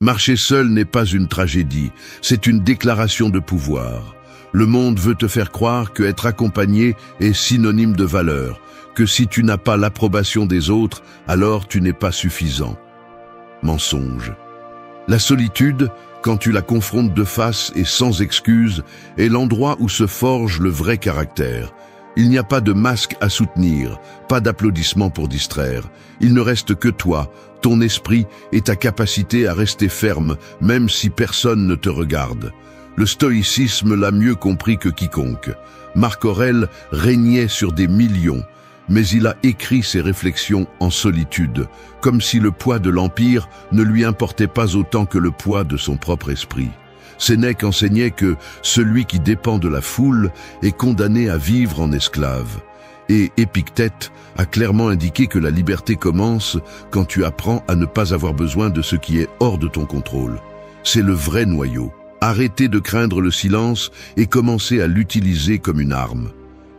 Marcher seul n'est pas une tragédie, c'est une déclaration de pouvoir. Le monde veut te faire croire que être accompagné est synonyme de valeur, que si tu n'as pas l'approbation des autres, alors tu n'es pas suffisant. Mensonge. La solitude, quand tu la confrontes de face et sans excuse, est l'endroit où se forge le vrai caractère. Il n'y a pas de masque à soutenir, pas d'applaudissements pour distraire. Il ne reste que toi, ton esprit et ta capacité à rester ferme, même si personne ne te regarde. Le stoïcisme l'a mieux compris que quiconque. Marc Aurèle régnait sur des millions, mais il a écrit ses réflexions en solitude, comme si le poids de l'empire ne lui importait pas autant que le poids de son propre esprit. Sénèque enseignait que celui qui dépend de la foule est condamné à vivre en esclave. Et Épictète a clairement indiqué que la liberté commence quand tu apprends à ne pas avoir besoin de ce qui est hors de ton contrôle. C'est le vrai noyau. Arrêtez de craindre le silence et commencez à l'utiliser comme une arme.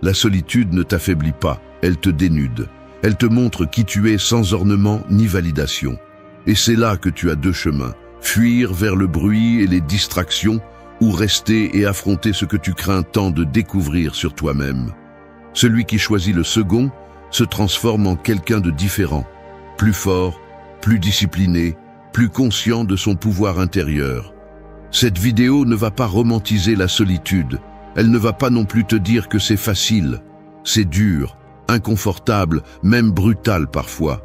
La solitude ne t'affaiblit pas, elle te dénude. Elle te montre qui tu es sans ornement ni validation. Et c'est là que tu as deux chemins. Fuir vers le bruit et les distractions, ou rester et affronter ce que tu crains tant de découvrir sur toi-même. Celui qui choisit le second se transforme en quelqu'un de différent, plus fort, plus discipliné, plus conscient de son pouvoir intérieur. Cette vidéo ne va pas romantiser la solitude, elle ne va pas non plus te dire que c'est facile, c'est dur, inconfortable, même brutal parfois.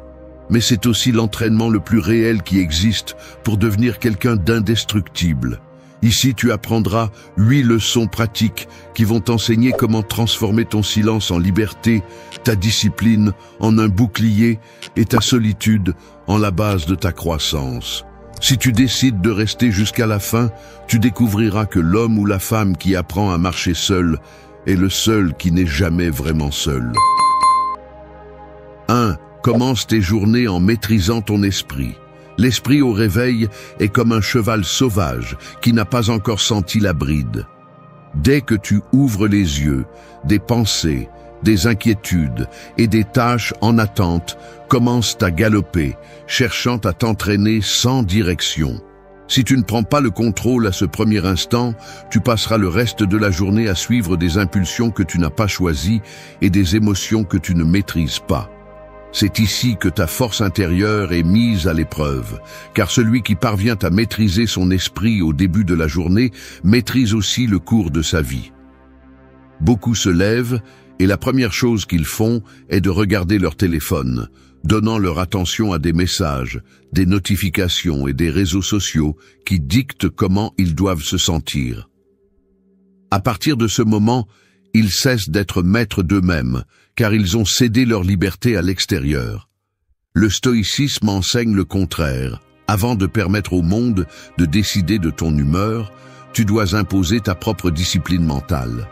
Mais c'est aussi l'entraînement le plus réel qui existe pour devenir quelqu'un d'indestructible. Ici, tu apprendras 8 leçons pratiques qui vont t'enseigner comment transformer ton silence en liberté, ta discipline en un bouclier et ta solitude en la base de ta croissance. Si tu décides de rester jusqu'à la fin, tu découvriras que l'homme ou la femme qui apprend à marcher seul est le seul qui n'est jamais vraiment seul. 1. Commence tes journées en maîtrisant ton esprit. L'esprit au réveil est comme un cheval sauvage qui n'a pas encore senti la bride. Dès que tu ouvres les yeux, des pensées, des inquiétudes et des tâches en attente commencent à galoper, cherchant à t'entraîner sans direction. Si tu ne prends pas le contrôle à ce premier instant, tu passeras le reste de la journée à suivre des impulsions que tu n'as pas choisies et des émotions que tu ne maîtrises pas. C'est ici que ta force intérieure est mise à l'épreuve, car celui qui parvient à maîtriser son esprit au début de la journée maîtrise aussi le cours de sa vie. Beaucoup se lèvent et la première chose qu'ils font est de regarder leur téléphone, donnant leur attention à des messages, des notifications et des réseaux sociaux qui dictent comment ils doivent se sentir. À partir de ce moment, ils cessent d'être maîtres d'eux-mêmes, car ils ont cédé leur liberté à l'extérieur. Le stoïcisme enseigne le contraire. Avant de permettre au monde de décider de ton humeur, tu dois imposer ta propre discipline mentale.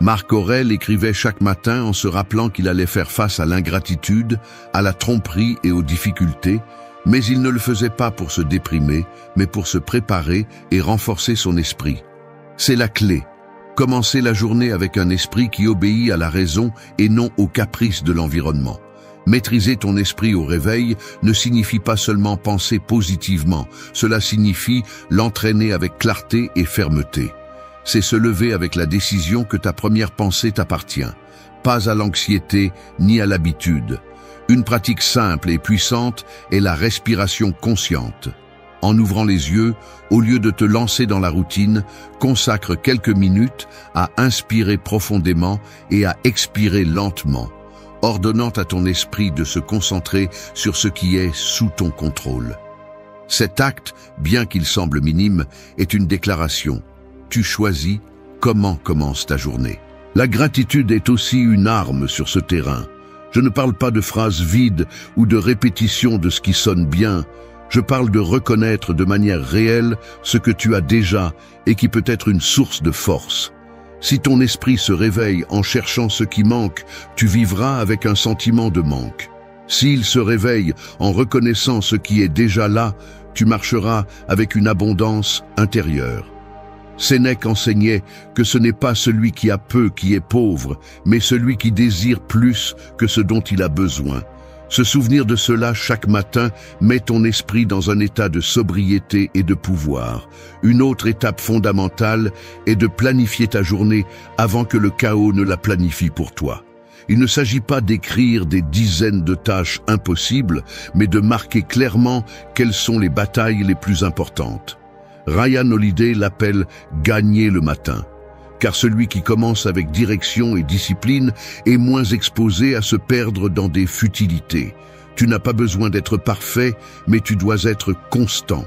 Marc Aurèle écrivait chaque matin en se rappelant qu'il allait faire face à l'ingratitude, à la tromperie et aux difficultés, mais il ne le faisait pas pour se déprimer, mais pour se préparer et renforcer son esprit. C'est la clé. Commencer la journée avec un esprit qui obéit à la raison et non aux caprices de l'environnement. Maîtriser ton esprit au réveil ne signifie pas seulement penser positivement, cela signifie l'entraîner avec clarté et fermeté. C'est se lever avec la décision que ta première pensée t'appartient, pas à l'anxiété ni à l'habitude. Une pratique simple et puissante est la respiration consciente. En ouvrant les yeux, au lieu de te lancer dans la routine, consacre quelques minutes à inspirer profondément et à expirer lentement, ordonnant à ton esprit de se concentrer sur ce qui est sous ton contrôle. Cet acte, bien qu'il semble minime, est une déclaration. Tu choisis comment commence ta journée. La gratitude est aussi une arme sur ce terrain. Je ne parle pas de phrases vides ou de répétition de ce qui sonne bien. Je parle de reconnaître de manière réelle ce que tu as déjà et qui peut être une source de force. Si ton esprit se réveille en cherchant ce qui manque, tu vivras avec un sentiment de manque. S'il se réveille en reconnaissant ce qui est déjà là, tu marcheras avec une abondance intérieure. Sénèque enseignait que ce n'est pas celui qui a peu qui est pauvre, mais celui qui désire plus que ce dont il a besoin. Se souvenir de cela chaque matin met ton esprit dans un état de sobriété et de pouvoir. Une autre étape fondamentale est de planifier ta journée avant que le chaos ne la planifie pour toi. Il ne s'agit pas d'écrire des dizaines de tâches impossibles, mais de marquer clairement quelles sont les batailles les plus importantes. Ryan Holiday l'appelle « gagner le matin ». Car celui qui commence avec direction et discipline est moins exposé à se perdre dans des futilités. Tu n'as pas besoin d'être parfait, mais tu dois être constant.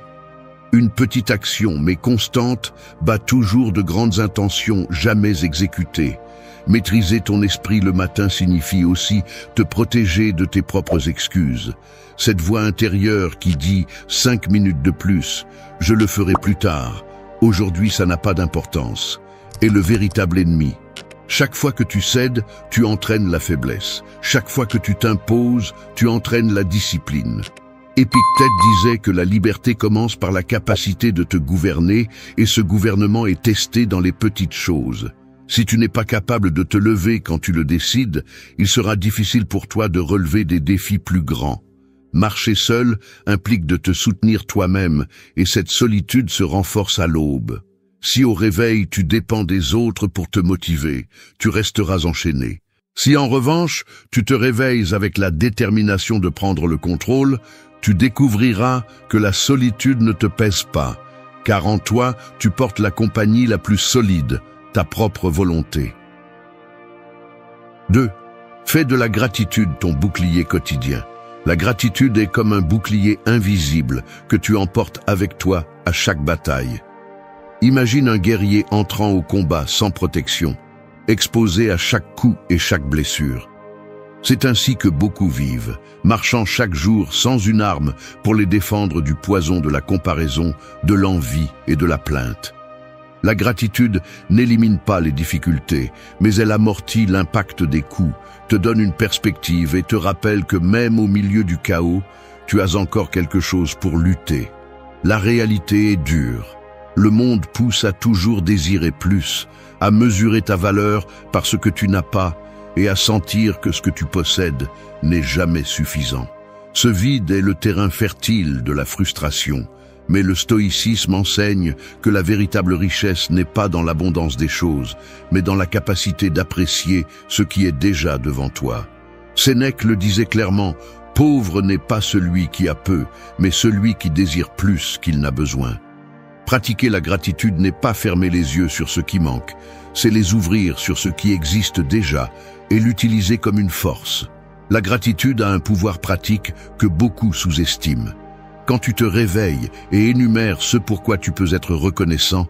Une petite action, mais constante, bat toujours de grandes intentions jamais exécutées. Maîtriser ton esprit le matin signifie aussi te protéger de tes propres excuses. Cette voix intérieure qui dit « 5 minutes de plus, je le ferai plus tard, aujourd'hui ça n'a pas d'importance » est le véritable ennemi. Chaque fois que tu cèdes, tu entraînes la faiblesse. Chaque fois que tu t'imposes, tu entraînes la discipline. Épictète disait que la liberté commence par la capacité de te gouverner et ce gouvernement est testé dans les petites choses. Si tu n'es pas capable de te lever quand tu le décides, il sera difficile pour toi de relever des défis plus grands. Marcher seul implique de te soutenir toi-même et cette solitude se renforce à l'aube. Si au réveil tu dépends des autres pour te motiver, tu resteras enchaîné. Si en revanche tu te réveilles avec la détermination de prendre le contrôle, tu découvriras que la solitude ne te pèse pas, car en toi tu portes la compagnie la plus solide, ta propre volonté. 2. Fais de la gratitude ton bouclier quotidien. La gratitude est comme un bouclier invisible que tu emportes avec toi à chaque bataille. Imagine un guerrier entrant au combat sans protection, exposé à chaque coup et chaque blessure. C'est ainsi que beaucoup vivent, marchant chaque jour sans une arme pour les défendre du poison de la comparaison, de l'envie et de la plainte. La gratitude n'élimine pas les difficultés, mais elle amortit l'impact des coups, te donne une perspective et te rappelle que même au milieu du chaos, tu as encore quelque chose pour lutter. La réalité est dure. Le monde pousse à toujours désirer plus, à mesurer ta valeur par ce que tu n'as pas et à sentir que ce que tu possèdes n'est jamais suffisant. Ce vide est le terrain fertile de la frustration, mais le stoïcisme enseigne que la véritable richesse n'est pas dans l'abondance des choses, mais dans la capacité d'apprécier ce qui est déjà devant toi. Sénèque le disait clairement, « Pauvre n'est pas celui qui a peu, mais celui qui désire plus qu'il n'a besoin. » Pratiquer la gratitude n'est pas fermer les yeux sur ce qui manque, c'est les ouvrir sur ce qui existe déjà et l'utiliser comme une force. La gratitude a un pouvoir pratique que beaucoup sous-estiment. Quand tu te réveilles et énumères ce pourquoi tu peux être reconnaissant,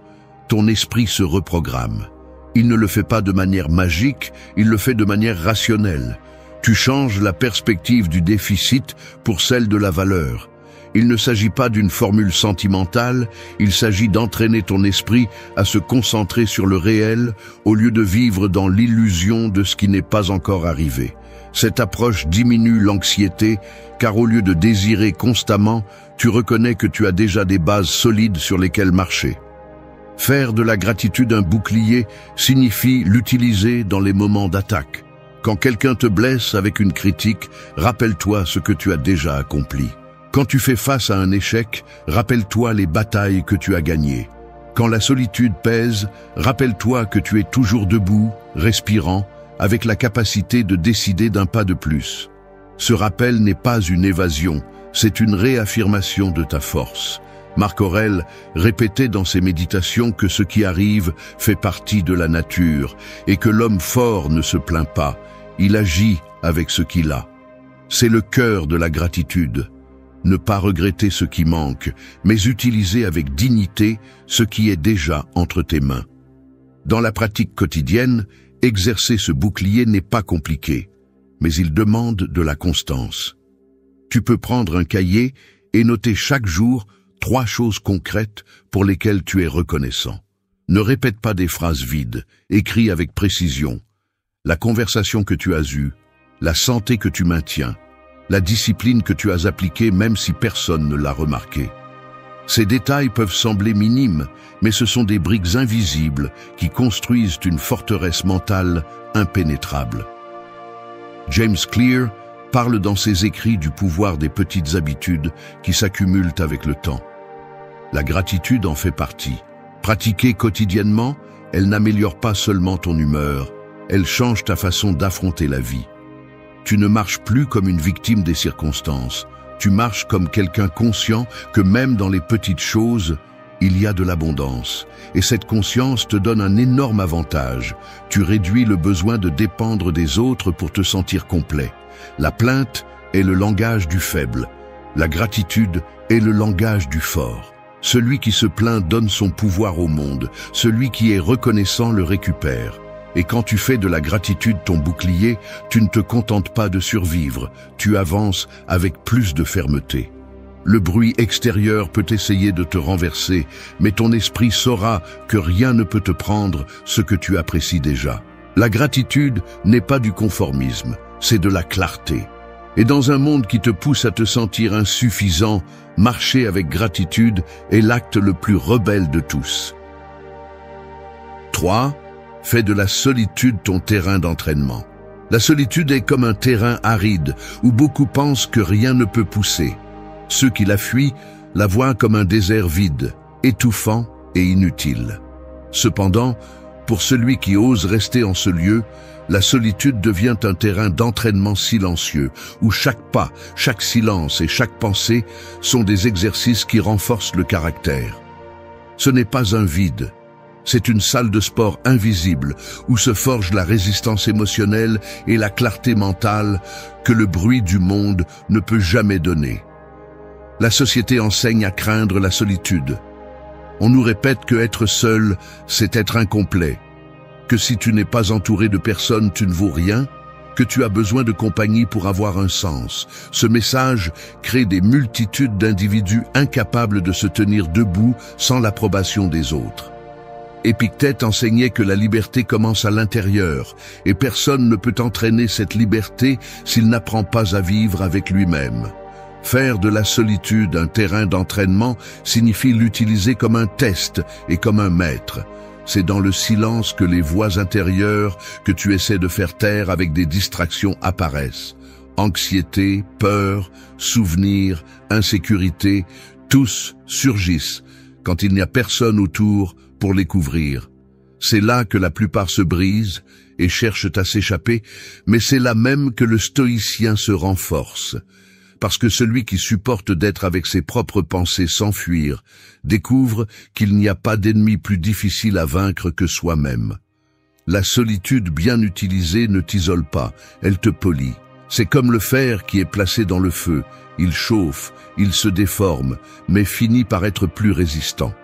ton esprit se reprogramme. Il ne le fait pas de manière magique, il le fait de manière rationnelle. Tu changes la perspective du déficit pour celle de la valeur. Il ne s'agit pas d'une formule sentimentale, il s'agit d'entraîner ton esprit à se concentrer sur le réel au lieu de vivre dans l'illusion de ce qui n'est pas encore arrivé. Cette approche diminue l'anxiété, car au lieu de désirer constamment, tu reconnais que tu as déjà des bases solides sur lesquelles marcher. Faire de la gratitude un bouclier signifie l'utiliser dans les moments d'attaque. Quand quelqu'un te blesse avec une critique, rappelle-toi ce que tu as déjà accompli. Quand tu fais face à un échec, rappelle-toi les batailles que tu as gagnées. Quand la solitude pèse, rappelle-toi que tu es toujours debout, respirant, avec la capacité de décider d'un pas de plus. Ce rappel n'est pas une évasion, c'est une réaffirmation de ta force. Marc Aurèle répétait dans ses méditations que ce qui arrive fait partie de la nature et que l'homme fort ne se plaint pas, il agit avec ce qu'il a. C'est le cœur de la gratitude. Ne pas regretter ce qui manque, mais utiliser avec dignité ce qui est déjà entre tes mains. Dans la pratique quotidienne, exercer ce bouclier n'est pas compliqué, mais il demande de la constance. Tu peux prendre un cahier et noter chaque jour 3 choses concrètes pour lesquelles tu es reconnaissant. Ne répète pas des phrases vides, écris avec précision. La conversation que tu as eue, la santé que tu maintiens, la discipline que tu as appliquée même si personne ne l'a remarqué. Ces détails peuvent sembler minimes, mais ce sont des briques invisibles qui construisent une forteresse mentale impénétrable. James Clear parle dans ses écrits du pouvoir des petites habitudes qui s'accumulent avec le temps. La gratitude en fait partie. Pratiquée quotidiennement, elle n'améliore pas seulement ton humeur, elle change ta façon d'affronter la vie. Tu ne marches plus comme une victime des circonstances, tu marches comme quelqu'un conscient que même dans les petites choses, il y a de l'abondance. Et cette conscience te donne un énorme avantage. Tu réduis le besoin de dépendre des autres pour te sentir complet. La plainte est le langage du faible. La gratitude est le langage du fort. Celui qui se plaint donne son pouvoir au monde. Celui qui est reconnaissant le récupère. Et quand tu fais de la gratitude ton bouclier, tu ne te contentes pas de survivre. Tu avances avec plus de fermeté. Le bruit extérieur peut essayer de te renverser, mais ton esprit saura que rien ne peut te prendre ce que tu apprécies déjà. La gratitude n'est pas du conformisme, c'est de la clarté. Et dans un monde qui te pousse à te sentir insuffisant, marcher avec gratitude est l'acte le plus rebelle de tous. 3. Fais de la solitude ton terrain d'entraînement. La solitude est comme un terrain aride où beaucoup pensent que rien ne peut pousser. Ceux qui la fuient la voient comme un désert vide, étouffant et inutile. Cependant, pour celui qui ose rester en ce lieu, la solitude devient un terrain d'entraînement silencieux, où chaque pas, chaque silence et chaque pensée sont des exercices qui renforcent le caractère. Ce n'est pas un vide, c'est une salle de sport invisible où se forge la résistance émotionnelle et la clarté mentale que le bruit du monde ne peut jamais donner. La société enseigne à craindre la solitude. On nous répète que être seul, c'est être incomplet, que si tu n'es pas entouré de personnes, tu ne vaux rien, que tu as besoin de compagnie pour avoir un sens. Ce message crée des multitudes d'individus incapables de se tenir debout sans l'approbation des autres. Épictète enseignait que la liberté commence à l'intérieur, et personne ne peut entraîner cette liberté s'il n'apprend pas à vivre avec lui-même. Faire de la solitude un terrain d'entraînement signifie l'utiliser comme un test et comme un maître. C'est dans le silence que les voix intérieures que tu essaies de faire taire avec des distractions apparaissent. Anxiété, peur, souvenirs, insécurité, tous surgissent quand il n'y a personne autour pour les couvrir. C'est là que la plupart se brisent et cherchent à s'échapper, mais c'est là même que le stoïcien se renforce. Parce que celui qui supporte d'être avec ses propres pensées sans fuir, découvre qu'il n'y a pas d'ennemi plus difficile à vaincre que soi-même. La solitude bien utilisée ne t'isole pas, elle te polit. C'est comme le fer qui est placé dans le feu, il chauffe, il se déforme, mais finit par être plus résistant.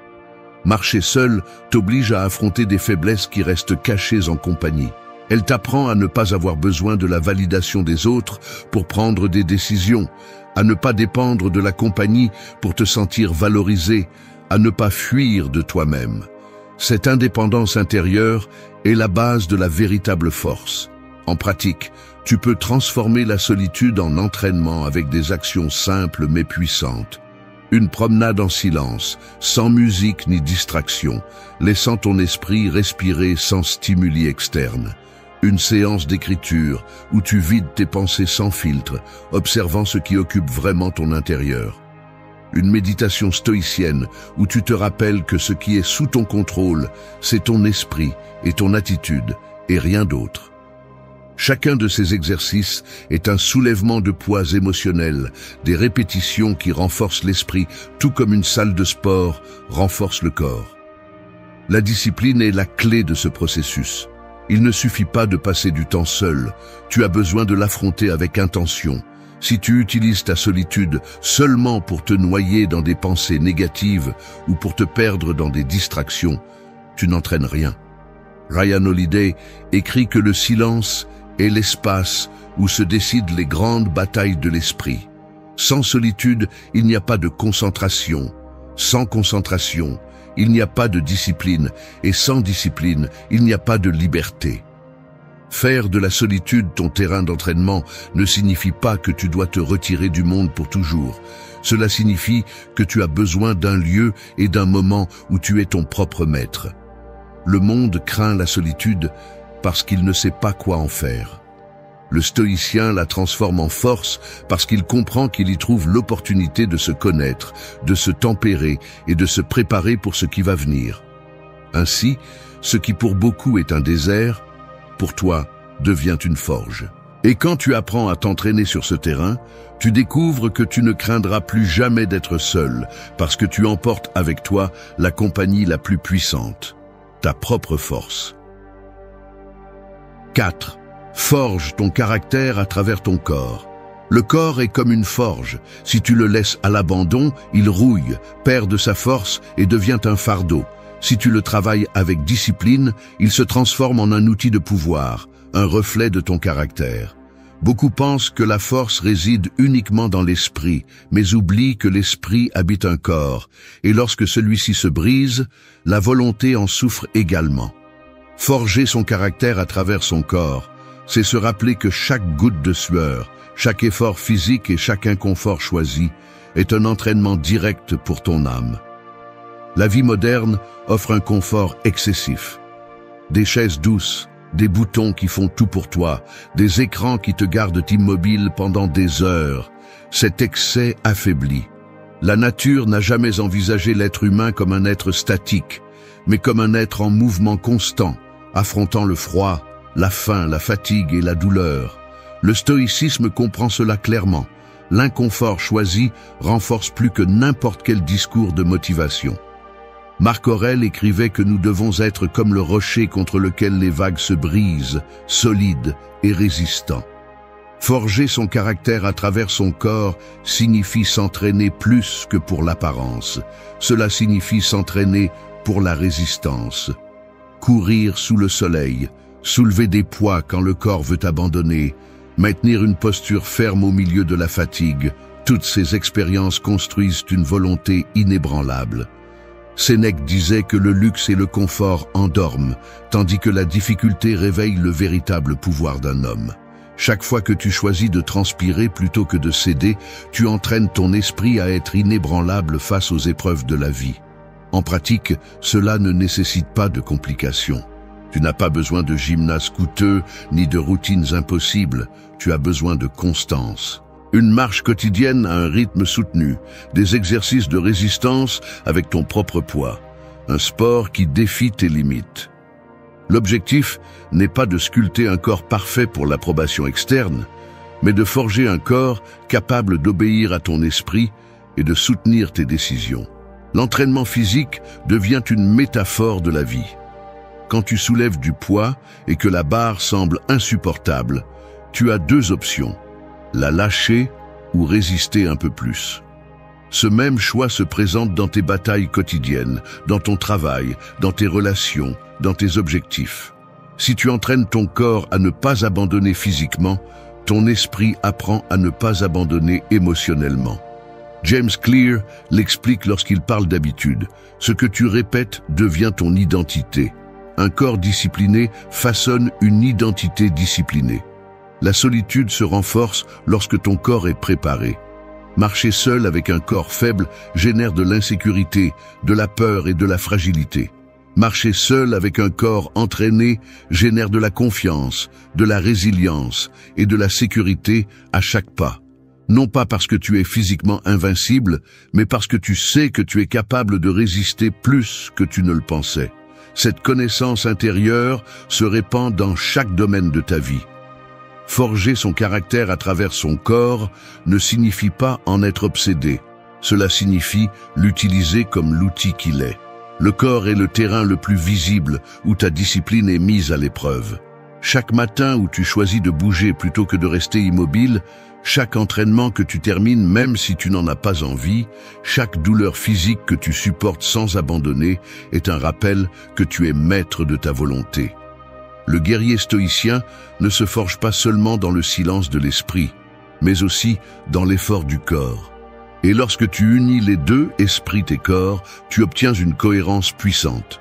Marcher seul t'oblige à affronter des faiblesses qui restent cachées en compagnie. Elle t'apprend à ne pas avoir besoin de la validation des autres pour prendre des décisions, à ne pas dépendre de la compagnie pour te sentir valorisé, à ne pas fuir de toi-même. Cette indépendance intérieure est la base de la véritable force. En pratique, tu peux transformer la solitude en entraînement avec des actions simples mais puissantes. Une promenade en silence, sans musique ni distraction, laissant ton esprit respirer sans stimuli externes. Une séance d'écriture où tu vides tes pensées sans filtre, observant ce qui occupe vraiment ton intérieur. Une méditation stoïcienne où tu te rappelles que ce qui est sous ton contrôle, c'est ton esprit et ton attitude et rien d'autre. Chacun de ces exercices est un soulèvement de poids émotionnels, des répétitions qui renforcent l'esprit, tout comme une salle de sport renforce le corps. La discipline est la clé de ce processus. Il ne suffit pas de passer du temps seul, tu as besoin de l'affronter avec intention. Si tu utilises ta solitude seulement pour te noyer dans des pensées négatives ou pour te perdre dans des distractions, tu n'entraînes rien. Ryan Holiday écrit que le silence est l'espace où se décident les grandes batailles de l'esprit. Sans solitude, il n'y a pas de concentration. Sans concentration, il n'y a pas de discipline, et sans discipline, il n'y a pas de liberté. Faire de la solitude ton terrain d'entraînement ne signifie pas que tu dois te retirer du monde pour toujours. Cela signifie que tu as besoin d'un lieu et d'un moment où tu es ton propre maître. Le monde craint la solitude parce qu'il ne sait pas quoi en faire. Le stoïcien la transforme en force parce qu'il comprend qu'il y trouve l'opportunité de se connaître, de se tempérer et de se préparer pour ce qui va venir. Ainsi, ce qui pour beaucoup est un désert, pour toi, devient une forge. Et quand tu apprends à t'entraîner sur ce terrain, tu découvres que tu ne craindras plus jamais d'être seul, parce que tu emportes avec toi la compagnie la plus puissante, ta propre force. 4. Forge ton caractère à travers ton corps. Le corps est comme une forge. Si tu le laisses à l'abandon, il rouille, perd de sa force et devient un fardeau. Si tu le travailles avec discipline, il se transforme en un outil de pouvoir, un reflet de ton caractère. Beaucoup pensent que la force réside uniquement dans l'esprit, mais oublient que l'esprit habite un corps, et lorsque celui-ci se brise, la volonté en souffre également. Forger son caractère à travers son corps, c'est se rappeler que chaque goutte de sueur, chaque effort physique et chaque inconfort choisi est un entraînement direct pour ton âme. La vie moderne offre un confort excessif. Des chaises douces, des boutons qui font tout pour toi, des écrans qui te gardent immobile pendant des heures. Cet excès affaiblit. La nature n'a jamais envisagé l'être humain comme un être statique, mais comme un être en mouvement constant, affrontant le froid, la faim, la fatigue et la douleur. Le stoïcisme comprend cela clairement. L'inconfort choisi renforce plus que n'importe quel discours de motivation. Marc Aurèle écrivait que nous devons être comme le rocher contre lequel les vagues se brisent, solide et résistant. Forger son caractère à travers son corps signifie s'entraîner plus que pour l'apparence. Cela signifie s'entraîner pour la résistance. Courir sous le soleil, soulever des poids quand le corps veut abandonner, maintenir une posture ferme au milieu de la fatigue, toutes ces expériences construisent une volonté inébranlable. Sénèque disait que le luxe et le confort endorment, tandis que la difficulté réveille le véritable pouvoir d'un homme. Chaque fois que tu choisis de transpirer plutôt que de céder, tu entraînes ton esprit à être inébranlable face aux épreuves de la vie. En pratique, cela ne nécessite pas de complications. Tu n'as pas besoin de gymnase coûteux ni de routines impossibles, tu as besoin de constance. Une marche quotidienne à un rythme soutenu, des exercices de résistance avec ton propre poids, un sport qui défie tes limites. L'objectif n'est pas de sculpter un corps parfait pour l'approbation externe, mais de forger un corps capable d'obéir à ton esprit et de soutenir tes décisions. L'entraînement physique devient une métaphore de la vie. Quand tu soulèves du poids et que la barre semble insupportable, tu as deux options. La lâcher ou résister un peu plus. Ce même choix se présente dans tes batailles quotidiennes, dans ton travail, dans tes relations, dans tes objectifs. Si tu entraînes ton corps à ne pas abandonner physiquement, ton esprit apprend à ne pas abandonner émotionnellement. James Clear l'explique lorsqu'il parle d'habitude. Ce que tu répètes devient ton identité. Un corps discipliné façonne une identité disciplinée. La solitude se renforce lorsque ton corps est préparé. Marcher seul avec un corps faible génère de l'insécurité, de la peur et de la fragilité. Marcher seul avec un corps entraîné génère de la confiance, de la résilience et de la sécurité à chaque pas. Non pas parce que tu es physiquement invincible, mais parce que tu sais que tu es capable de résister plus que tu ne le pensais. Cette connaissance intérieure se répand dans chaque domaine de ta vie. Forger son caractère à travers son corps ne signifie pas en être obsédé. Cela signifie l'utiliser comme l'outil qu'il est. Le corps est le terrain le plus visible où ta discipline est mise à l'épreuve. Chaque matin où tu choisis de bouger plutôt que de rester immobile, chaque entraînement que tu termines même si tu n'en as pas envie, chaque douleur physique que tu supportes sans abandonner est un rappel que tu es maître de ta volonté. Le guerrier stoïcien ne se forge pas seulement dans le silence de l'esprit, mais aussi dans l'effort du corps. Et lorsque tu unis les deux, esprit et corps, tu obtiens une cohérence puissante.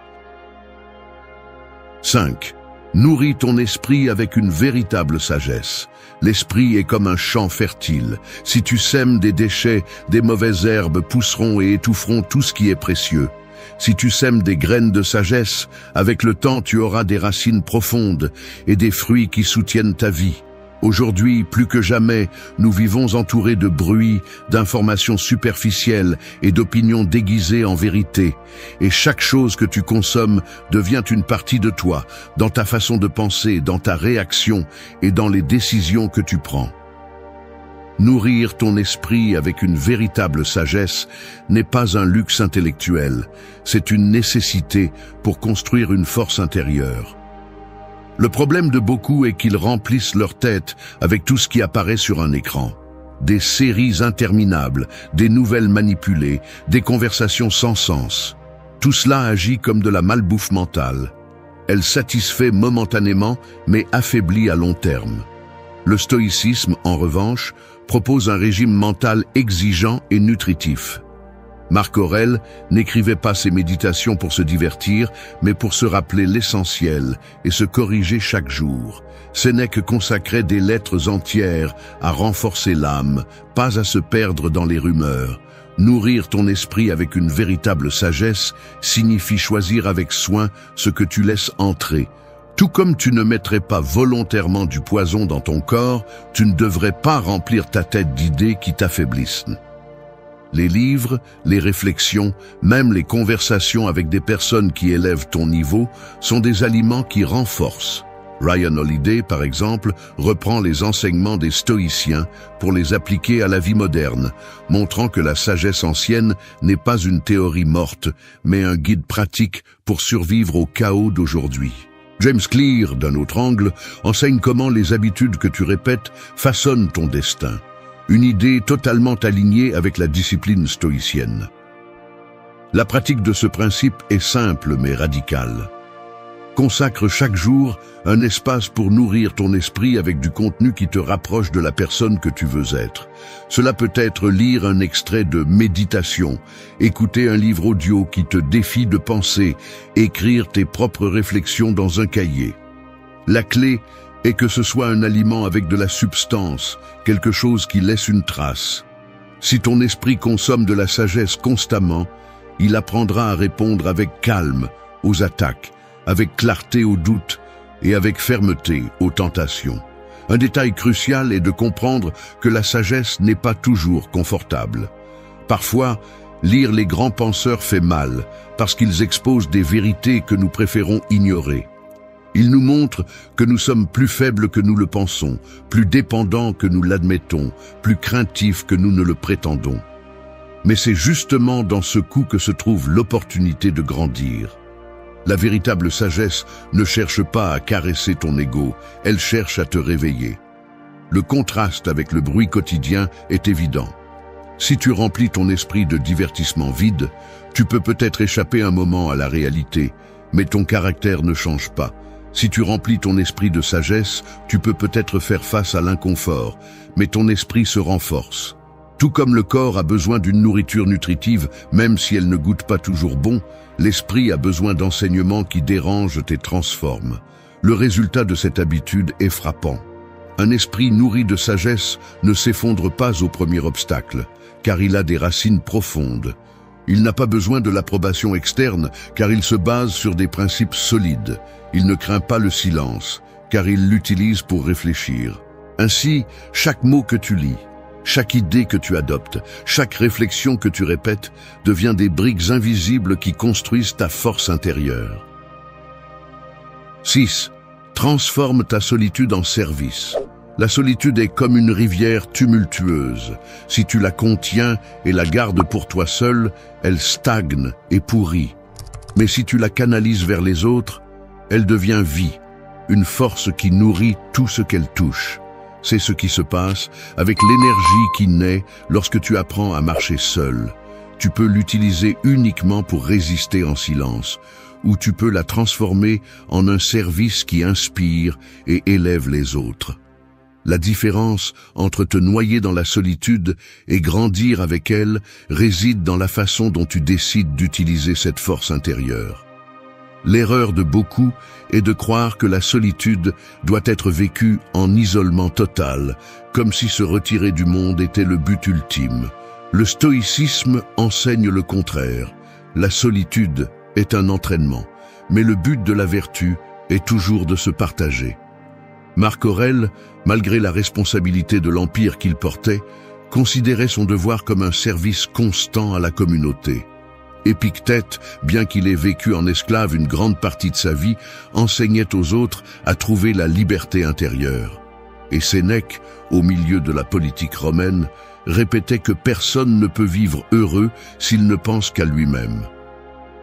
5. Nourris ton esprit avec une véritable sagesse. L'esprit est comme un champ fertile. Si tu sèmes des déchets, des mauvaises herbes pousseront et étoufferont tout ce qui est précieux. Si tu sèmes des graines de sagesse, avec le temps tu auras des racines profondes et des fruits qui soutiennent ta vie. Aujourd'hui, plus que jamais, nous vivons entourés de bruit, d'informations superficielles et d'opinions déguisées en vérité. Et chaque chose que tu consommes devient une partie de toi, dans ta façon de penser, dans ta réaction et dans les décisions que tu prends. Nourrir ton esprit avec une véritable sagesse n'est pas un luxe intellectuel, c'est une nécessité pour construire une force intérieure. Le problème de beaucoup est qu'ils remplissent leur tête avec tout ce qui apparaît sur un écran. Des séries interminables, des nouvelles manipulées, des conversations sans sens. Tout cela agit comme de la malbouffe mentale. Elle satisfait momentanément, mais affaiblit à long terme. Le stoïcisme, en revanche, propose un régime mental exigeant et nutritif. Marc Aurèle n'écrivait pas ses méditations pour se divertir, mais pour se rappeler l'essentiel et se corriger chaque jour. Sénèque consacrait des lettres entières à renforcer l'âme, pas à se perdre dans les rumeurs. Nourrir ton esprit avec une véritable sagesse signifie choisir avec soin ce que tu laisses entrer. Tout comme tu ne mettrais pas volontairement du poison dans ton corps, tu ne devrais pas remplir ta tête d'idées qui t'affaiblissent. Les livres, les réflexions, même les conversations avec des personnes qui élèvent ton niveau sont des aliments qui renforcent. Ryan Holiday, par exemple, reprend les enseignements des stoïciens pour les appliquer à la vie moderne, montrant que la sagesse ancienne n'est pas une théorie morte, mais un guide pratique pour survivre au chaos d'aujourd'hui. James Clear, d'un autre angle, enseigne comment les habitudes que tu répètes façonnent ton destin. Une idée totalement alignée avec la discipline stoïcienne. La pratique de ce principe est simple mais radicale. Consacre chaque jour un espace pour nourrir ton esprit avec du contenu qui te rapproche de la personne que tu veux être. Cela peut être lire un extrait de méditation, écouter un livre audio qui te défie de penser, écrire tes propres réflexions dans un cahier. La clé est que ce soit un aliment avec de la substance, quelque chose qui laisse une trace. Si ton esprit consomme de la sagesse constamment, il apprendra à répondre avec calme aux attaques, avec clarté aux doutes et avec fermeté aux tentations. Un détail crucial est de comprendre que la sagesse n'est pas toujours confortable. Parfois, lire les grands penseurs fait mal parce qu'ils exposent des vérités que nous préférons ignorer. Ils nous montrent que nous sommes plus faibles que nous le pensons, plus dépendants que nous l'admettons, plus craintifs que nous ne le prétendons. Mais c'est justement dans ce coup que se trouve l'opportunité de grandir. La véritable sagesse ne cherche pas à caresser ton ego, elle cherche à te réveiller. Le contraste avec le bruit quotidien est évident. Si tu remplis ton esprit de divertissements vides, tu peux peut-être échapper un moment à la réalité, mais ton caractère ne change pas. Si tu remplis ton esprit de sagesse, tu peux peut-être faire face à l'inconfort, mais ton esprit se renforce. Tout comme le corps a besoin d'une nourriture nutritive, même si elle ne goûte pas toujours bon, l'esprit a besoin d'enseignements qui dérangent et transforment. Le résultat de cette habitude est frappant. Un esprit nourri de sagesse ne s'effondre pas au premier obstacle, car il a des racines profondes. Il n'a pas besoin de l'approbation externe, car il se base sur des principes solides. Il ne craint pas le silence, car il l'utilise pour réfléchir. Ainsi, chaque mot que tu lis, chaque idée que tu adoptes, chaque réflexion que tu répètes devient des briques invisibles qui construisent ta force intérieure. 6. Transforme ta solitude en service. La solitude est comme une rivière tumultueuse. Si tu la contiens et la gardes pour toi seul, elle stagne et pourrit. Mais si tu la canalises vers les autres, elle devient vie, une force qui nourrit tout ce qu'elle touche. C'est ce qui se passe avec l'énergie qui naît lorsque tu apprends à marcher seul. Tu peux l'utiliser uniquement pour résister en silence, ou tu peux la transformer en un service qui inspire et élève les autres. La différence entre te noyer dans la solitude et grandir avec elle réside dans la façon dont tu décides d'utiliser cette force intérieure. L'erreur de beaucoup est de croire que la solitude doit être vécue en isolement total, comme si se retirer du monde était le but ultime. Le stoïcisme enseigne le contraire. La solitude est un entraînement, mais le but de la vertu est toujours de se partager. Marc Aurèle, malgré la responsabilité de l'empire qu'il portait, considérait son devoir comme un service constant à la communauté. Épictète, bien qu'il ait vécu en esclave une grande partie de sa vie, enseignait aux autres à trouver la liberté intérieure. Et Sénèque, au milieu de la politique romaine, répétait que personne ne peut vivre heureux s'il ne pense qu'à lui-même.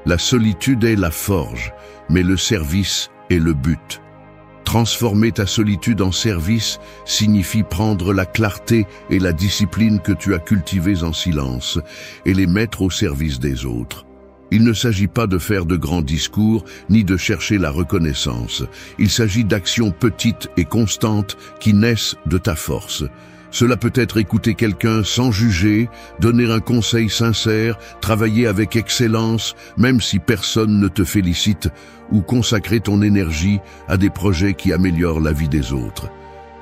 La solitude est la forge, mais le service est le but. Transformer ta solitude en service signifie prendre la clarté et la discipline que tu as cultivées en silence et les mettre au service des autres. Il ne s'agit pas de faire de grands discours ni de chercher la reconnaissance. Il s'agit d'actions petites et constantes qui naissent de ta force. Cela peut être écouter quelqu'un sans juger, donner un conseil sincère, travailler avec excellence, même si personne ne te félicite, ou consacrer ton énergie à des projets qui améliorent la vie des autres.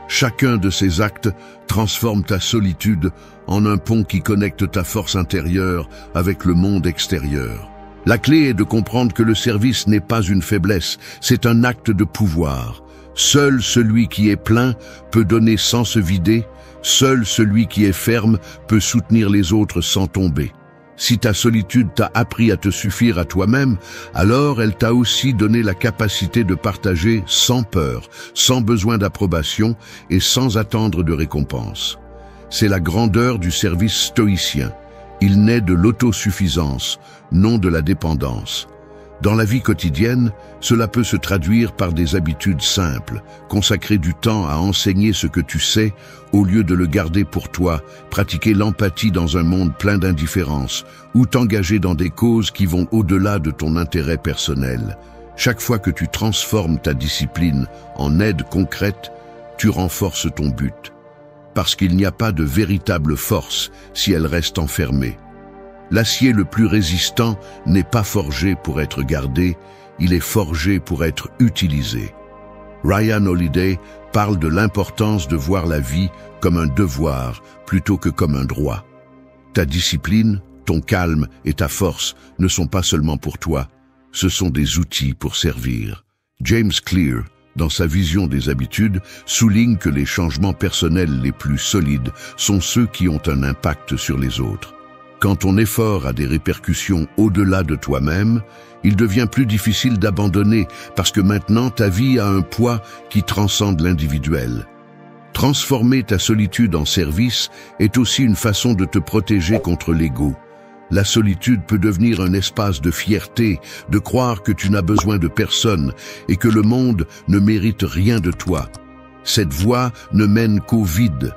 Chacun de ces actes transforme ta solitude en un pont qui connecte ta force intérieure avec le monde extérieur. La clé est de comprendre que le service n'est pas une faiblesse, c'est un acte de pouvoir. Seul celui qui est plein peut donner sans se vider. Seul celui qui est ferme peut soutenir les autres sans tomber. Si ta solitude t'a appris à te suffire à toi-même, alors elle t'a aussi donné la capacité de partager sans peur, sans besoin d'approbation et sans attendre de récompense. C'est la grandeur du service stoïcien. Il naît de l'autosuffisance, non de la dépendance. Dans la vie quotidienne, cela peut se traduire par des habitudes simples, consacrer du temps à enseigner ce que tu sais au lieu de le garder pour toi, pratiquer l'empathie dans un monde plein d'indifférence, ou t'engager dans des causes qui vont au-delà de ton intérêt personnel. Chaque fois que tu transformes ta discipline en aide concrète, tu renforces ton but. Parce qu'il n'y a pas de véritable force si elle reste enfermée. L'acier le plus résistant n'est pas forgé pour être gardé, il est forgé pour être utilisé. Ryan Holiday parle de l'importance de voir la vie comme un devoir plutôt que comme un droit. Ta discipline, ton calme et ta force ne sont pas seulement pour toi, ce sont des outils pour servir. James Clear, dans sa vision des habitudes, souligne que les changements personnels les plus solides sont ceux qui ont un impact sur les autres. Quand ton effort a des répercussions au-delà de toi-même, il devient plus difficile d'abandonner parce que maintenant ta vie a un poids qui transcende l'individuel. Transformer ta solitude en service est aussi une façon de te protéger contre l'ego. La solitude peut devenir un espace de fierté, de croire que tu n'as besoin de personne et que le monde ne mérite rien de toi. Cette voie ne mène qu'au vide.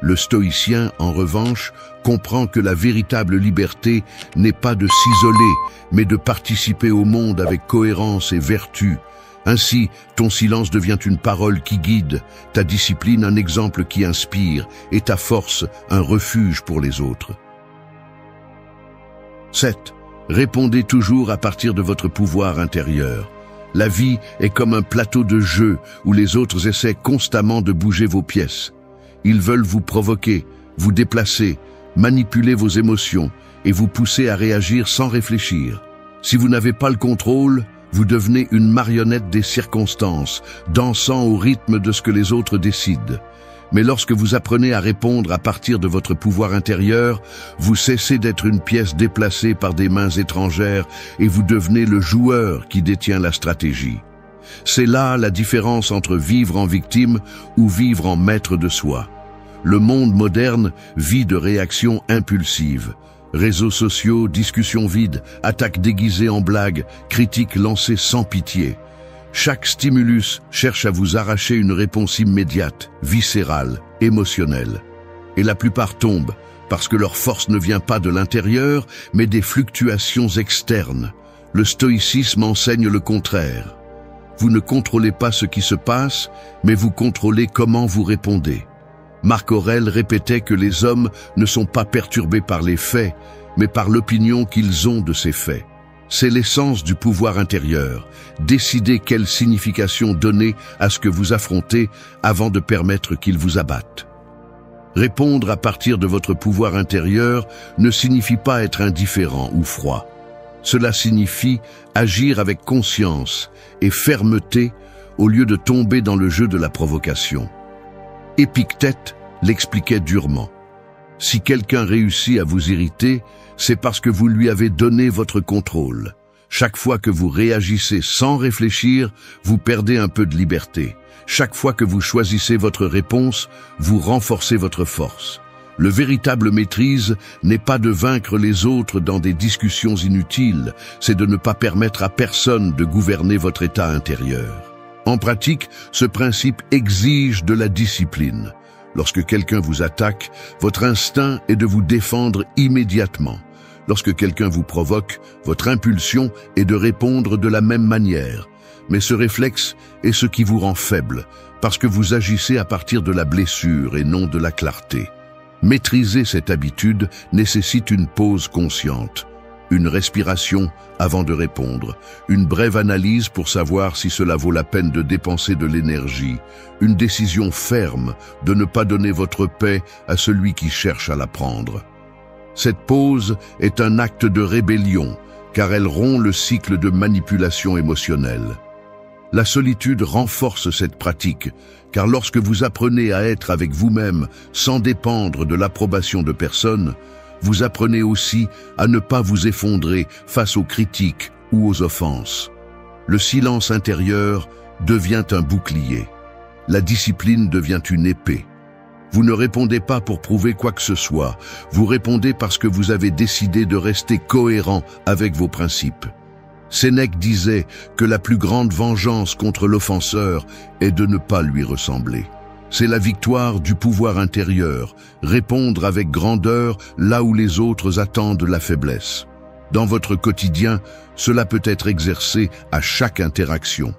Le stoïcien, en revanche, comprend que la véritable liberté n'est pas de s'isoler, mais de participer au monde avec cohérence et vertu. Ainsi, ton silence devient une parole qui guide, ta discipline un exemple qui inspire, et ta force un refuge pour les autres. 7. Répondez toujours à partir de votre pouvoir intérieur. La vie est comme un plateau de jeu où les autres essaient constamment de bouger vos pièces. Ils veulent vous provoquer, vous déplacer, manipuler vos émotions et vous pousser à réagir sans réfléchir. Si vous n'avez pas le contrôle, vous devenez une marionnette des circonstances, dansant au rythme de ce que les autres décident. Mais lorsque vous apprenez à répondre à partir de votre pouvoir intérieur, vous cessez d'être une pièce déplacée par des mains étrangères et vous devenez le joueur qui détient la stratégie. C'est là la différence entre vivre en victime ou vivre en maître de soi. Le monde moderne vit de réactions impulsives. Réseaux sociaux, discussions vides, attaques déguisées en blagues, critiques lancées sans pitié. Chaque stimulus cherche à vous arracher une réponse immédiate, viscérale, émotionnelle. Et la plupart tombent parce que leur force ne vient pas de l'intérieur, mais des fluctuations externes. Le stoïcisme enseigne le contraire. Vous ne contrôlez pas ce qui se passe, mais vous contrôlez comment vous répondez. Marc Aurèle répétait que les hommes ne sont pas perturbés par les faits, mais par l'opinion qu'ils ont de ces faits. C'est l'essence du pouvoir intérieur. Décidez quelle signification donner à ce que vous affrontez avant de permettre qu'il vous abatte. Répondre à partir de votre pouvoir intérieur ne signifie pas être indifférent ou froid. Cela signifie agir avec conscience et fermeté au lieu de tomber dans le jeu de la provocation. Épictète l'expliquait durement. Si quelqu'un réussit à vous irriter, c'est parce que vous lui avez donné votre contrôle. Chaque fois que vous réagissez sans réfléchir, vous perdez un peu de liberté. Chaque fois que vous choisissez votre réponse, vous renforcez votre force. Le véritable maîtrise n'est pas de vaincre les autres dans des discussions inutiles, c'est de ne pas permettre à personne de gouverner votre état intérieur. En pratique, ce principe exige de la discipline. Lorsque quelqu'un vous attaque, votre instinct est de vous défendre immédiatement. Lorsque quelqu'un vous provoque, votre impulsion est de répondre de la même manière. Mais ce réflexe est ce qui vous rend faible, parce que vous agissez à partir de la blessure et non de la clarté. Maîtriser cette habitude nécessite une pause consciente, une respiration avant de répondre, une brève analyse pour savoir si cela vaut la peine de dépenser de l'énergie, une décision ferme de ne pas donner votre paix à celui qui cherche à la prendre. Cette pause est un acte de rébellion, car elle rompt le cycle de manipulation émotionnelle. La solitude renforce cette pratique, car lorsque vous apprenez à être avec vous-même sans dépendre de l'approbation de personne, vous apprenez aussi à ne pas vous effondrer face aux critiques ou aux offenses. Le silence intérieur devient un bouclier. La discipline devient une épée. Vous ne répondez pas pour prouver quoi que ce soit, vous répondez parce que vous avez décidé de rester cohérent avec vos principes. Sénèque disait que la plus grande vengeance contre l'offenseur est de ne pas lui ressembler. C'est la victoire du pouvoir intérieur, répondre avec grandeur là où les autres attendent la faiblesse. Dans votre quotidien, cela peut être exercé à chaque interaction.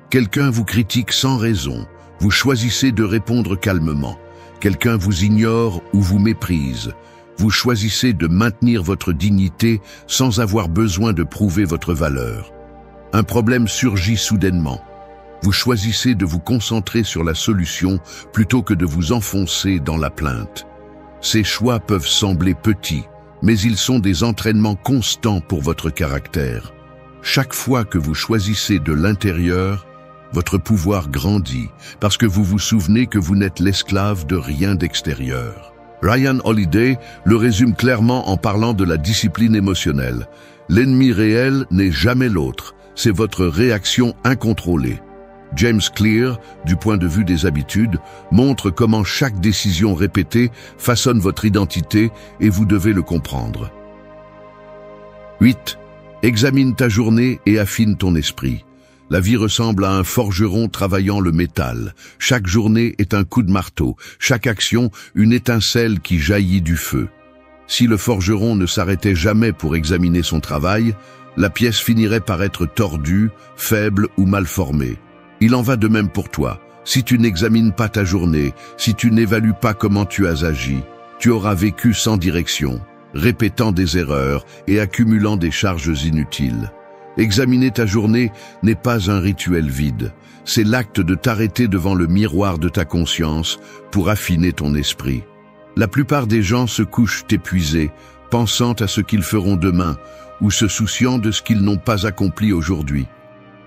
Quelqu'un vous critique sans raison, vous choisissez de répondre calmement. Quelqu'un vous ignore ou vous méprise. Vous choisissez de maintenir votre dignité sans avoir besoin de prouver votre valeur. Un problème surgit soudainement. Vous choisissez de vous concentrer sur la solution plutôt que de vous enfoncer dans la plainte. Ces choix peuvent sembler petits, mais ils sont des entraînements constants pour votre caractère. Chaque fois que vous choisissez de l'intérieur, votre pouvoir grandit parce que vous vous souvenez que vous n'êtes l'esclave de rien d'extérieur. Ryan Holiday le résume clairement en parlant de la discipline émotionnelle. L'ennemi réel n'est jamais l'autre, c'est votre réaction incontrôlée. James Clear, du point de vue des habitudes, montre comment chaque décision répétée façonne votre identité et vous devez le comprendre. 8. Examine ta journée et affine ton esprit. La vie ressemble à un forgeron travaillant le métal. Chaque journée est un coup de marteau, chaque action une étincelle qui jaillit du feu. Si le forgeron ne s'arrêtait jamais pour examiner son travail, la pièce finirait par être tordue, faible ou mal formée. Il en va de même pour toi. Si tu n'examines pas ta journée, si tu n'évalues pas comment tu as agi, tu auras vécu sans direction, répétant des erreurs et accumulant des charges inutiles. Examiner ta journée n'est pas un rituel vide, c'est l'acte de t'arrêter devant le miroir de ta conscience pour affiner ton esprit. La plupart des gens se couchent épuisés, pensant à ce qu'ils feront demain ou se souciant de ce qu'ils n'ont pas accompli aujourd'hui.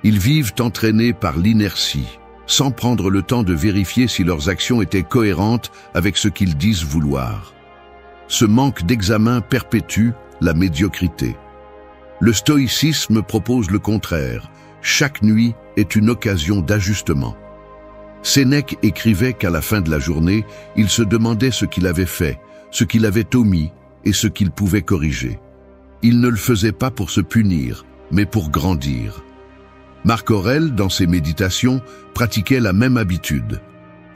Ils vivent entraînés par l'inertie, sans prendre le temps de vérifier si leurs actions étaient cohérentes avec ce qu'ils disent vouloir. Ce manque d'examen perpétue la médiocrité. Le stoïcisme propose le contraire. Chaque nuit est une occasion d'ajustement. Sénèque écrivait qu'à la fin de la journée, il se demandait ce qu'il avait fait, ce qu'il avait omis et ce qu'il pouvait corriger. Il ne le faisait pas pour se punir, mais pour grandir. Marc Aurèle, dans ses méditations, pratiquait la même habitude.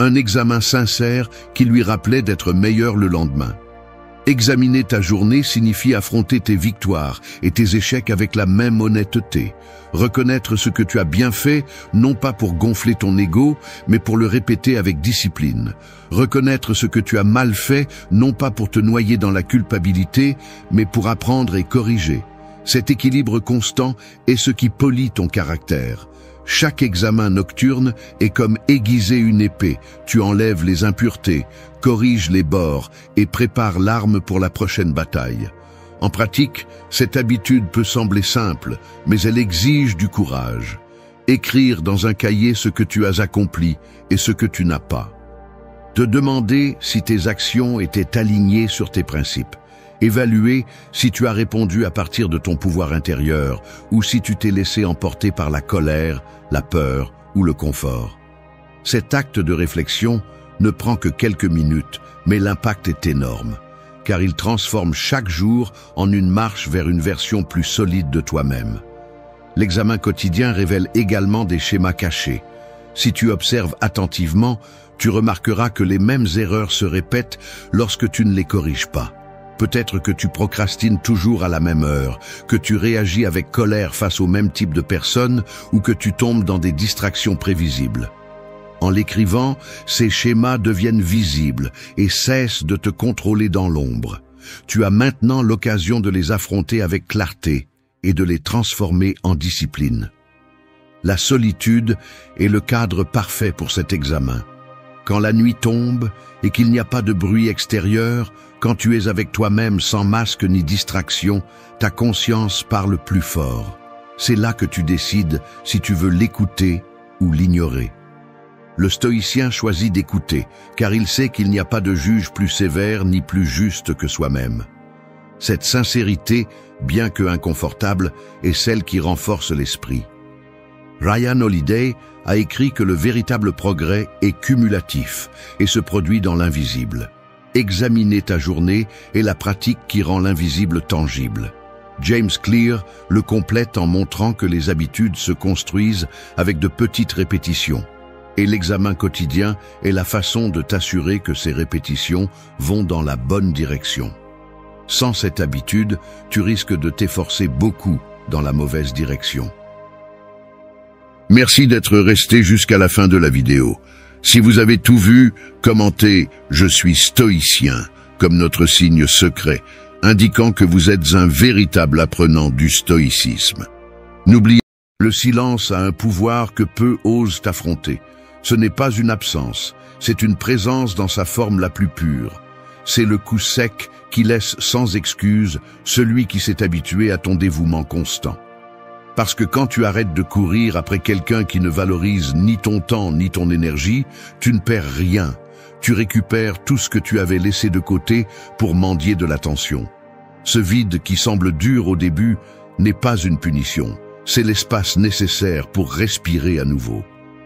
Un examen sincère qui lui rappelait d'être meilleur le lendemain. Examiner ta journée signifie affronter tes victoires et tes échecs avec la même honnêteté. Reconnaître ce que tu as bien fait, non pas pour gonfler ton ego, mais pour le répéter avec discipline. Reconnaître ce que tu as mal fait, non pas pour te noyer dans la culpabilité, mais pour apprendre et corriger. Cet équilibre constant est ce qui polit ton caractère. Chaque examen nocturne est comme aiguiser une épée. Tu enlèves les impuretés, corriges les bords et prépares l'arme pour la prochaine bataille. En pratique, cette habitude peut sembler simple, mais elle exige du courage. Écrire dans un cahier ce que tu as accompli et ce que tu n'as pas. Te demander si tes actions étaient alignées sur tes principes. Évaluer si tu as répondu à partir de ton pouvoir intérieur ou si tu t'es laissé emporter par la colère, la peur ou le confort. Cet acte de réflexion ne prend que quelques minutes, mais l'impact est énorme, car il transforme chaque jour en une marche vers une version plus solide de toi-même. L'examen quotidien révèle également des schémas cachés. Si tu observes attentivement, tu remarqueras que les mêmes erreurs se répètent lorsque tu ne les corriges pas. Peut-être que tu procrastines toujours à la même heure, que tu réagis avec colère face au même type de personnes ou que tu tombes dans des distractions prévisibles. En l'écrivant, ces schémas deviennent visibles et cessent de te contrôler dans l'ombre. Tu as maintenant l'occasion de les affronter avec clarté et de les transformer en discipline. La solitude est le cadre parfait pour cet examen. Quand la nuit tombe et qu'il n'y a pas de bruit extérieur, quand tu es avec toi-même sans masque ni distraction, ta conscience parle plus fort. C'est là que tu décides si tu veux l'écouter ou l'ignorer. Le stoïcien choisit d'écouter, car il sait qu'il n'y a pas de juge plus sévère ni plus juste que soi-même. Cette sincérité, bien que inconfortable, est celle qui renforce l'esprit. Ryan Holiday a écrit que le véritable progrès est cumulatif et se produit dans l'invisible. Examiner ta journée est la pratique qui rend l'invisible tangible. James Clear le complète en montrant que les habitudes se construisent avec de petites répétitions. Et l'examen quotidien est la façon de t'assurer que ces répétitions vont dans la bonne direction. Sans cette habitude, tu risques de t'efforcer beaucoup dans la mauvaise direction. Merci d'être resté jusqu'à la fin de la vidéo. Si vous avez tout vu, commentez « Je suis stoïcien » comme notre signe secret, indiquant que vous êtes un véritable apprenant du stoïcisme. N'oubliez pas, le silence a un pouvoir que peu osent affronter. Ce n'est pas une absence, c'est une présence dans sa forme la plus pure. C'est le coup sec qui laisse sans excuse celui qui s'est habitué à ton dévouement constant. Parce que quand tu arrêtes de courir après quelqu'un qui ne valorise ni ton temps ni ton énergie, tu ne perds rien. Tu récupères tout ce que tu avais laissé de côté pour mendier de l'attention. Ce vide qui semble dur au début n'est pas une punition. C'est l'espace nécessaire pour respirer à nouveau.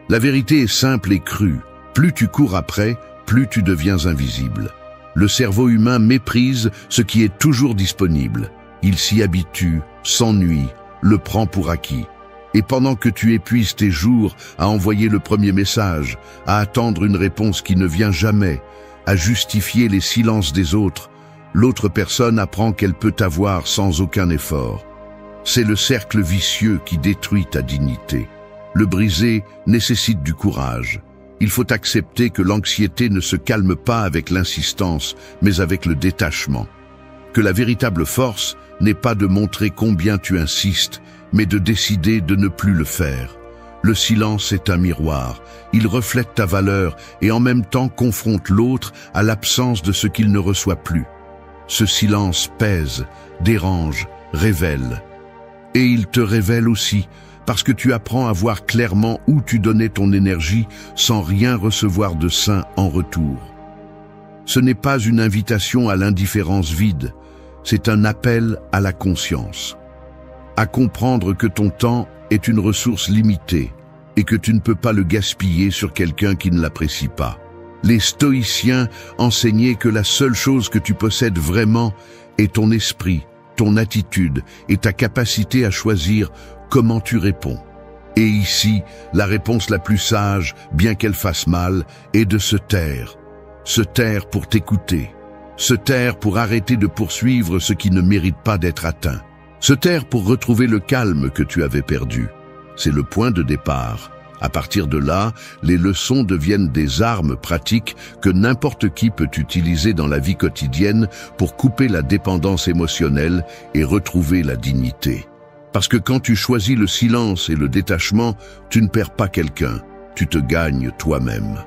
La vérité est simple et crue. Plus tu cours après, plus tu deviens invisible. Le cerveau humain méprise ce qui est toujours disponible. Il s'y habitue, s'ennuie, le prend pour acquis. Et pendant que tu épuises tes jours à envoyer le premier message, à attendre une réponse qui ne vient jamais, à justifier les silences des autres, l'autre personne apprend qu'elle peut t'avoir sans aucun effort. C'est le cercle vicieux qui détruit ta dignité. Le briser nécessite du courage. Il faut accepter que l'anxiété ne se calme pas avec l'insistance, mais avec le détachement. Que la véritable force n'est pas de montrer combien tu insistes, mais de décider de ne plus le faire. Le silence est un miroir. Il reflète ta valeur et en même temps confronte l'autre à l'absence de ce qu'il ne reçoit plus. Ce silence pèse, dérange, révèle. Et il te révèle aussi, parce que tu apprends à voir clairement où tu donnais ton énergie sans rien recevoir de sain en retour. Ce n'est pas une invitation à l'indifférence vide, c'est un appel à la conscience. À comprendre que ton temps est une ressource limitée et que tu ne peux pas le gaspiller sur quelqu'un qui ne l'apprécie pas. Les stoïciens enseignaient que la seule chose que tu possèdes vraiment est ton esprit, ton attitude et ta capacité à choisir comment tu réponds. Et ici, la réponse la plus sage, bien qu'elle fasse mal, est de se taire. Se taire pour t'écouter. Se taire pour arrêter de poursuivre ce qui ne mérite pas d'être atteint. Se taire pour retrouver le calme que tu avais perdu. C'est le point de départ. À partir de là, les leçons deviennent des armes pratiques que n'importe qui peut utiliser dans la vie quotidienne pour couper la dépendance émotionnelle et retrouver la dignité. Parce que quand tu choisis le silence et le détachement, tu ne perds pas quelqu'un, tu te gagnes toi-même.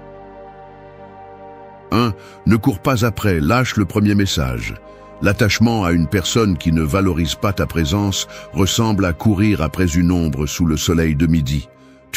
1. Ne cours pas après, lâche le premier message. L'attachement à une personne qui ne valorise pas ta présence ressemble à courir après une ombre sous le soleil de midi.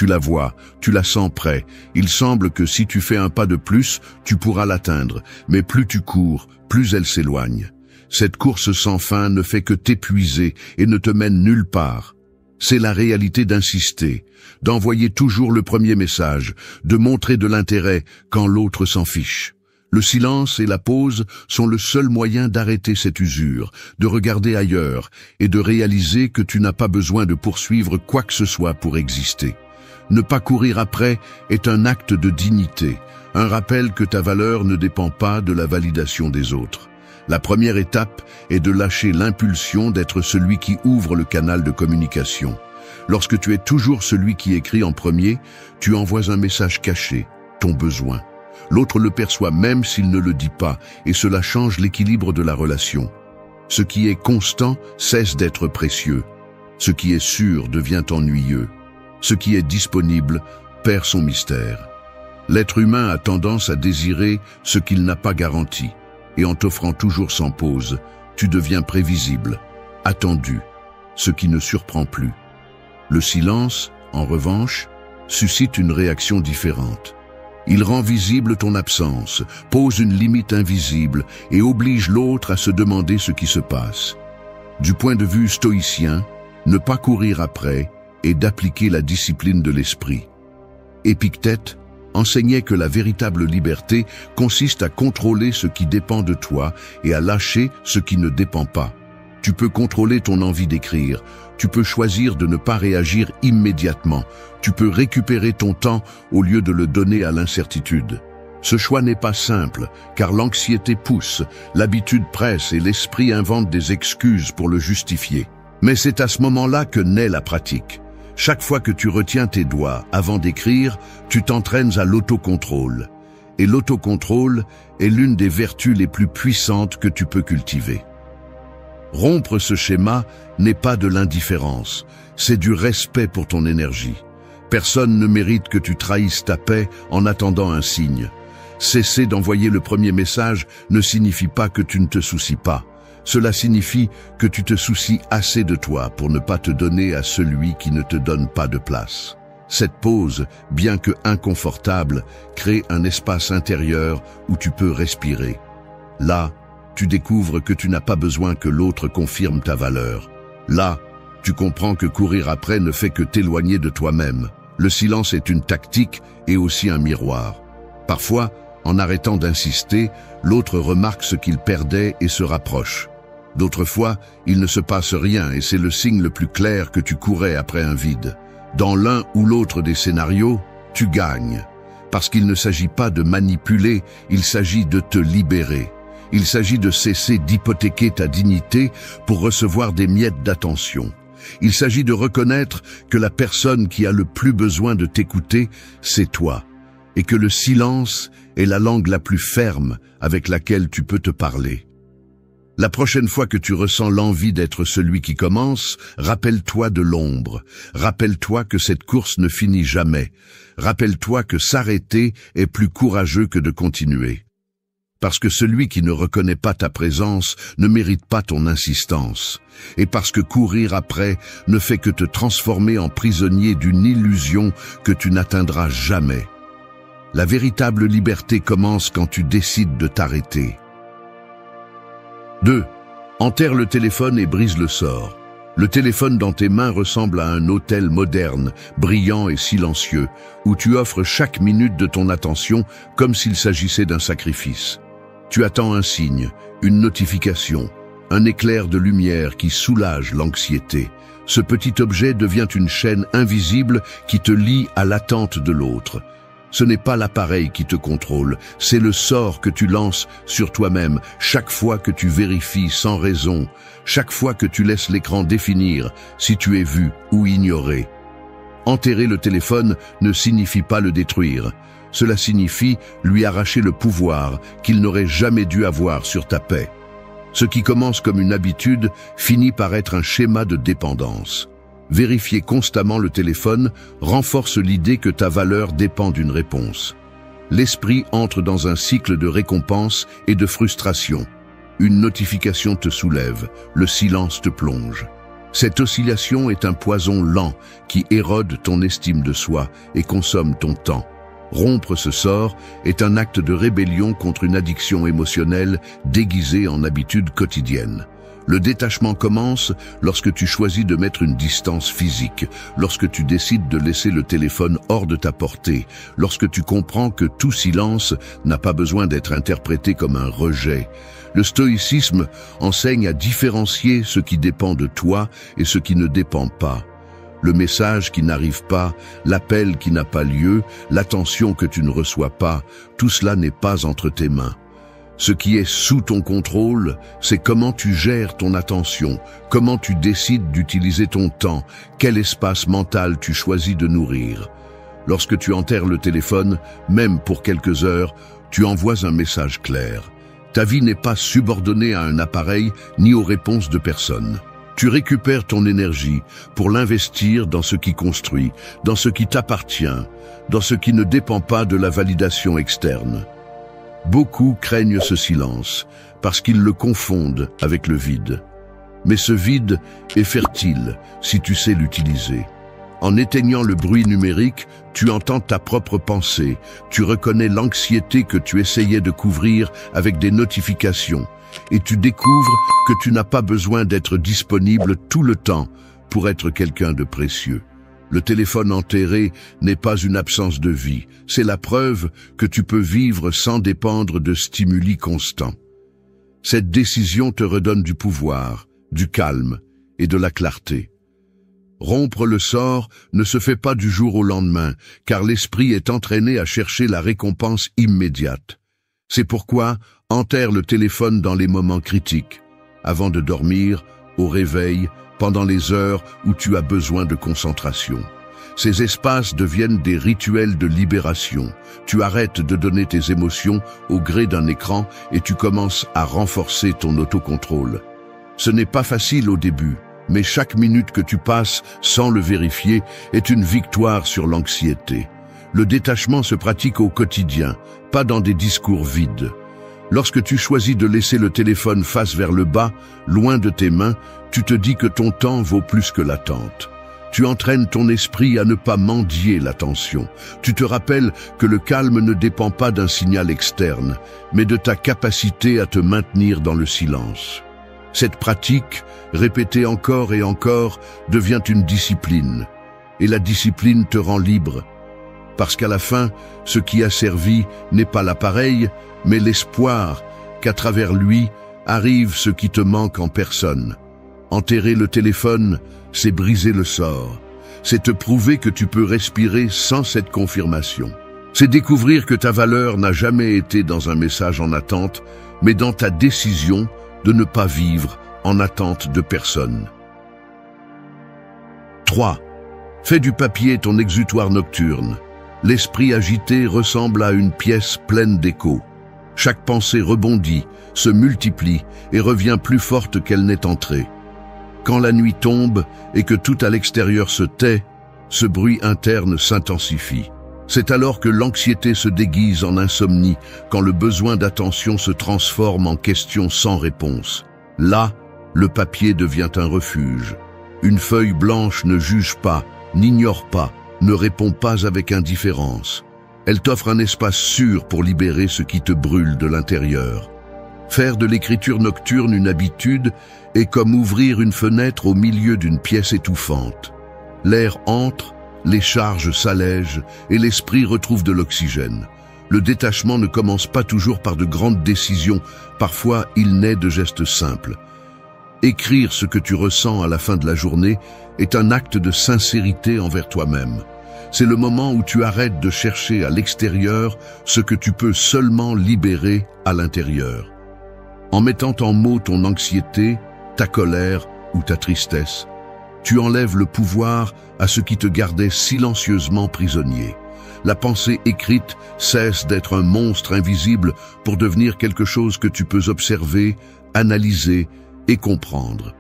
Tu la vois, tu la sens près. Il semble que si tu fais un pas de plus, tu pourras l'atteindre. Mais plus tu cours, plus elle s'éloigne. Cette course sans fin ne fait que t'épuiser et ne te mène nulle part. C'est la réalité d'insister, d'envoyer toujours le premier message, de montrer de l'intérêt quand l'autre s'en fiche. Le silence et la pause sont le seul moyen d'arrêter cette usure, de regarder ailleurs et de réaliser que tu n'as pas besoin de poursuivre quoi que ce soit pour exister. Ne pas courir après est un acte de dignité, un rappel que ta valeur ne dépend pas de la validation des autres. La première étape est de lâcher l'impulsion d'être celui qui ouvre le canal de communication. Lorsque tu es toujours celui qui écrit en premier, tu envoies un message caché, ton besoin. L'autre le perçoit même s'il ne le dit pas, et cela change l'équilibre de la relation. Ce qui est constant cesse d'être précieux. Ce qui est sûr devient ennuyeux. Ce qui est disponible perd son mystère. L'être humain a tendance à désirer ce qu'il n'a pas garanti. Et en t'offrant toujours sans pause, tu deviens prévisible, attendu, ce qui ne surprend plus. Le silence, en revanche, suscite une réaction différente. Il rend visible ton absence, pose une limite invisible et oblige l'autre à se demander ce qui se passe. Du point de vue stoïcien, ne pas courir après est d'appliquer la discipline de l'esprit. Épictète enseignait que la véritable liberté consiste à contrôler ce qui dépend de toi et à lâcher ce qui ne dépend pas. Tu peux contrôler ton envie d'écrire, tu peux choisir de ne pas réagir immédiatement, tu peux récupérer ton temps au lieu de le donner à l'incertitude. Ce choix n'est pas simple, car l'anxiété pousse, l'habitude presse et l'esprit invente des excuses pour le justifier. Mais c'est à ce moment-là que naît la pratique. Chaque fois que tu retiens tes doigts avant d'écrire, tu t'entraînes à l'autocontrôle. Et l'autocontrôle est l'une des vertus les plus puissantes que tu peux cultiver. Rompre ce schéma n'est pas de l'indifférence, c'est du respect pour ton énergie. Personne ne mérite que tu trahisses ta paix en attendant un signe. Cesser d'envoyer le premier message ne signifie pas que tu ne te soucies pas. Cela signifie que tu te soucies assez de toi pour ne pas te donner à celui qui ne te donne pas de place. Cette pause, bien que inconfortable, crée un espace intérieur où tu peux respirer. Là, tu découvres que tu n'as pas besoin que l'autre confirme ta valeur. Là, tu comprends que courir après ne fait que t'éloigner de toi-même. Le silence est une tactique et aussi un miroir. Parfois, en arrêtant d'insister, l'autre remarque ce qu'il perdait et se rapproche. D'autres fois, il ne se passe rien et c'est le signe le plus clair que tu courais après un vide. Dans l'un ou l'autre des scénarios, tu gagnes. Parce qu'il ne s'agit pas de manipuler, il s'agit de te libérer. Il s'agit de cesser d'hypothéquer ta dignité pour recevoir des miettes d'attention. Il s'agit de reconnaître que la personne qui a le plus besoin de t'écouter, c'est toi, et que le silence est la langue la plus ferme avec laquelle tu peux te parler. La prochaine fois que tu ressens l'envie d'être celui qui commence, rappelle-toi de l'ombre. Rappelle-toi que cette course ne finit jamais. Rappelle-toi que s'arrêter est plus courageux que de continuer. Parce que celui qui ne reconnaît pas ta présence ne mérite pas ton insistance. Et parce que courir après ne fait que te transformer en prisonnier d'une illusion que tu n'atteindras jamais. La véritable liberté commence quand tu décides de t'arrêter. 2. Enterre le téléphone et brise le sort. Le téléphone dans tes mains ressemble à un hôtel moderne, brillant et silencieux, où tu offres chaque minute de ton attention comme s'il s'agissait d'un sacrifice. Tu attends un signe, une notification, un éclair de lumière qui soulage l'anxiété. Ce petit objet devient une chaîne invisible qui te lie à l'attente de l'autre. Ce n'est pas l'appareil qui te contrôle, c'est le sort que tu lances sur toi-même chaque fois que tu vérifies sans raison, chaque fois que tu laisses l'écran définir si tu es vu ou ignoré. Enterrer le téléphone ne signifie pas le détruire. Cela signifie lui arracher le pouvoir qu'il n'aurait jamais dû avoir sur ta paix. Ce qui commence comme une habitude finit par être un schéma de dépendance. Vérifier constamment le téléphone renforce l'idée que ta valeur dépend d'une réponse. L'esprit entre dans un cycle de récompense et de frustration. Une notification te soulève, le silence te plonge. Cette oscillation est un poison lent qui érode ton estime de soi et consomme ton temps. Rompre ce sort est un acte de rébellion contre une addiction émotionnelle déguisée en habitude quotidienne. Le détachement commence lorsque tu choisis de mettre une distance physique, lorsque tu décides de laisser le téléphone hors de ta portée, lorsque tu comprends que tout silence n'a pas besoin d'être interprété comme un rejet. Le stoïcisme enseigne à différencier ce qui dépend de toi et ce qui ne dépend pas. Le message qui n'arrive pas, l'appel qui n'a pas lieu, l'attention que tu ne reçois pas, tout cela n'est pas entre tes mains. Ce qui est sous ton contrôle, c'est comment tu gères ton attention, comment tu décides d'utiliser ton temps, quel espace mental tu choisis de nourrir. Lorsque tu enterres le téléphone, même pour quelques heures, tu envoies un message clair. Ta vie n'est pas subordonnée à un appareil ni aux réponses de personne. Tu récupères ton énergie pour l'investir dans ce qui construit, dans ce qui t'appartient, dans ce qui ne dépend pas de la validation externe. Beaucoup craignent ce silence parce qu'ils le confondent avec le vide. Mais ce vide est fertile si tu sais l'utiliser. En éteignant le bruit numérique, tu entends ta propre pensée, tu reconnais l'anxiété que tu essayais de couvrir avec des notifications, et tu découvres que tu n'as pas besoin d'être disponible tout le temps pour être quelqu'un de précieux. Le téléphone enterré n'est pas une absence de vie, c'est la preuve que tu peux vivre sans dépendre de stimuli constants. Cette décision te redonne du pouvoir, du calme et de la clarté. Rompre le sort ne se fait pas du jour au lendemain, car l'esprit est entraîné à chercher la récompense immédiate. C'est pourquoi enterre le téléphone dans les moments critiques, avant de dormir, au réveil, pendant les heures où tu as besoin de concentration. Ces espaces deviennent des rituels de libération. Tu arrêtes de donner tes émotions au gré d'un écran et tu commences à renforcer ton autocontrôle. Ce n'est pas facile au début, mais chaque minute que tu passes sans le vérifier est une victoire sur l'anxiété. Le détachement se pratique au quotidien, pas dans des discours vides. Lorsque tu choisis de laisser le téléphone face vers le bas, loin de tes mains, tu te dis que ton temps vaut plus que l'attente. Tu entraînes ton esprit à ne pas mendier l'attention. Tu te rappelles que le calme ne dépend pas d'un signal externe, mais de ta capacité à te maintenir dans le silence. Cette pratique, répétée encore et encore, devient une discipline. Et la discipline te rend libre. Parce qu'à la fin, ce qui a servi n'est pas l'appareil, mais l'espoir qu'à travers lui arrive ce qui te manque en personne. Enterrer le téléphone, c'est briser le sort. C'est te prouver que tu peux respirer sans cette confirmation. C'est découvrir que ta valeur n'a jamais été dans un message en attente, mais dans ta décision de ne pas vivre en attente de personne. 3. Fais du papier ton exutoire nocturne. L'esprit agité ressemble à une pièce pleine d'échos. Chaque pensée rebondit, se multiplie et revient plus forte qu'elle n'est entrée. Quand la nuit tombe et que tout à l'extérieur se tait, ce bruit interne s'intensifie. C'est alors que l'anxiété se déguise en insomnie, quand le besoin d'attention se transforme en questions sans réponse. Là, le papier devient un refuge. Une feuille blanche ne juge pas, n'ignore pas, ne répond pas avec indifférence. Elle t'offre un espace sûr pour libérer ce qui te brûle de l'intérieur. Faire de l'écriture nocturne une habitude est comme ouvrir une fenêtre au milieu d'une pièce étouffante. L'air entre, les charges s'allègent et l'esprit retrouve de l'oxygène. Le détachement ne commence pas toujours par de grandes décisions, parfois il naît de gestes simples. Écrire ce que tu ressens à la fin de la journée est un acte de sincérité envers toi-même. C'est le moment où tu arrêtes de chercher à l'extérieur ce que tu peux seulement libérer à l'intérieur. En mettant en mots ton anxiété, ta colère ou ta tristesse, tu enlèves le pouvoir à ce qui te gardait silencieusement prisonnier. La pensée écrite cesse d'être un monstre invisible pour devenir quelque chose que tu peux observer, analyser et comprendre.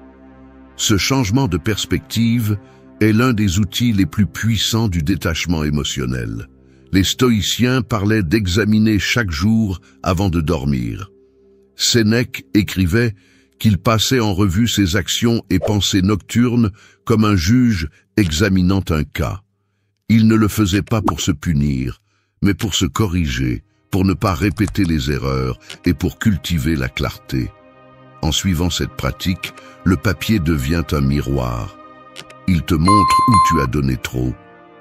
Ce changement de perspective est l'un des outils les plus puissants du détachement émotionnel. Les stoïciens parlaient d'examiner chaque jour avant de dormir. Sénèque écrivait qu'il passait en revue ses actions et pensées nocturnes comme un juge examinant un cas. Il ne le faisait pas pour se punir, mais pour se corriger, pour ne pas répéter les erreurs et pour cultiver la clarté. En suivant cette pratique, le papier devient un miroir. Il te montre où tu as donné trop,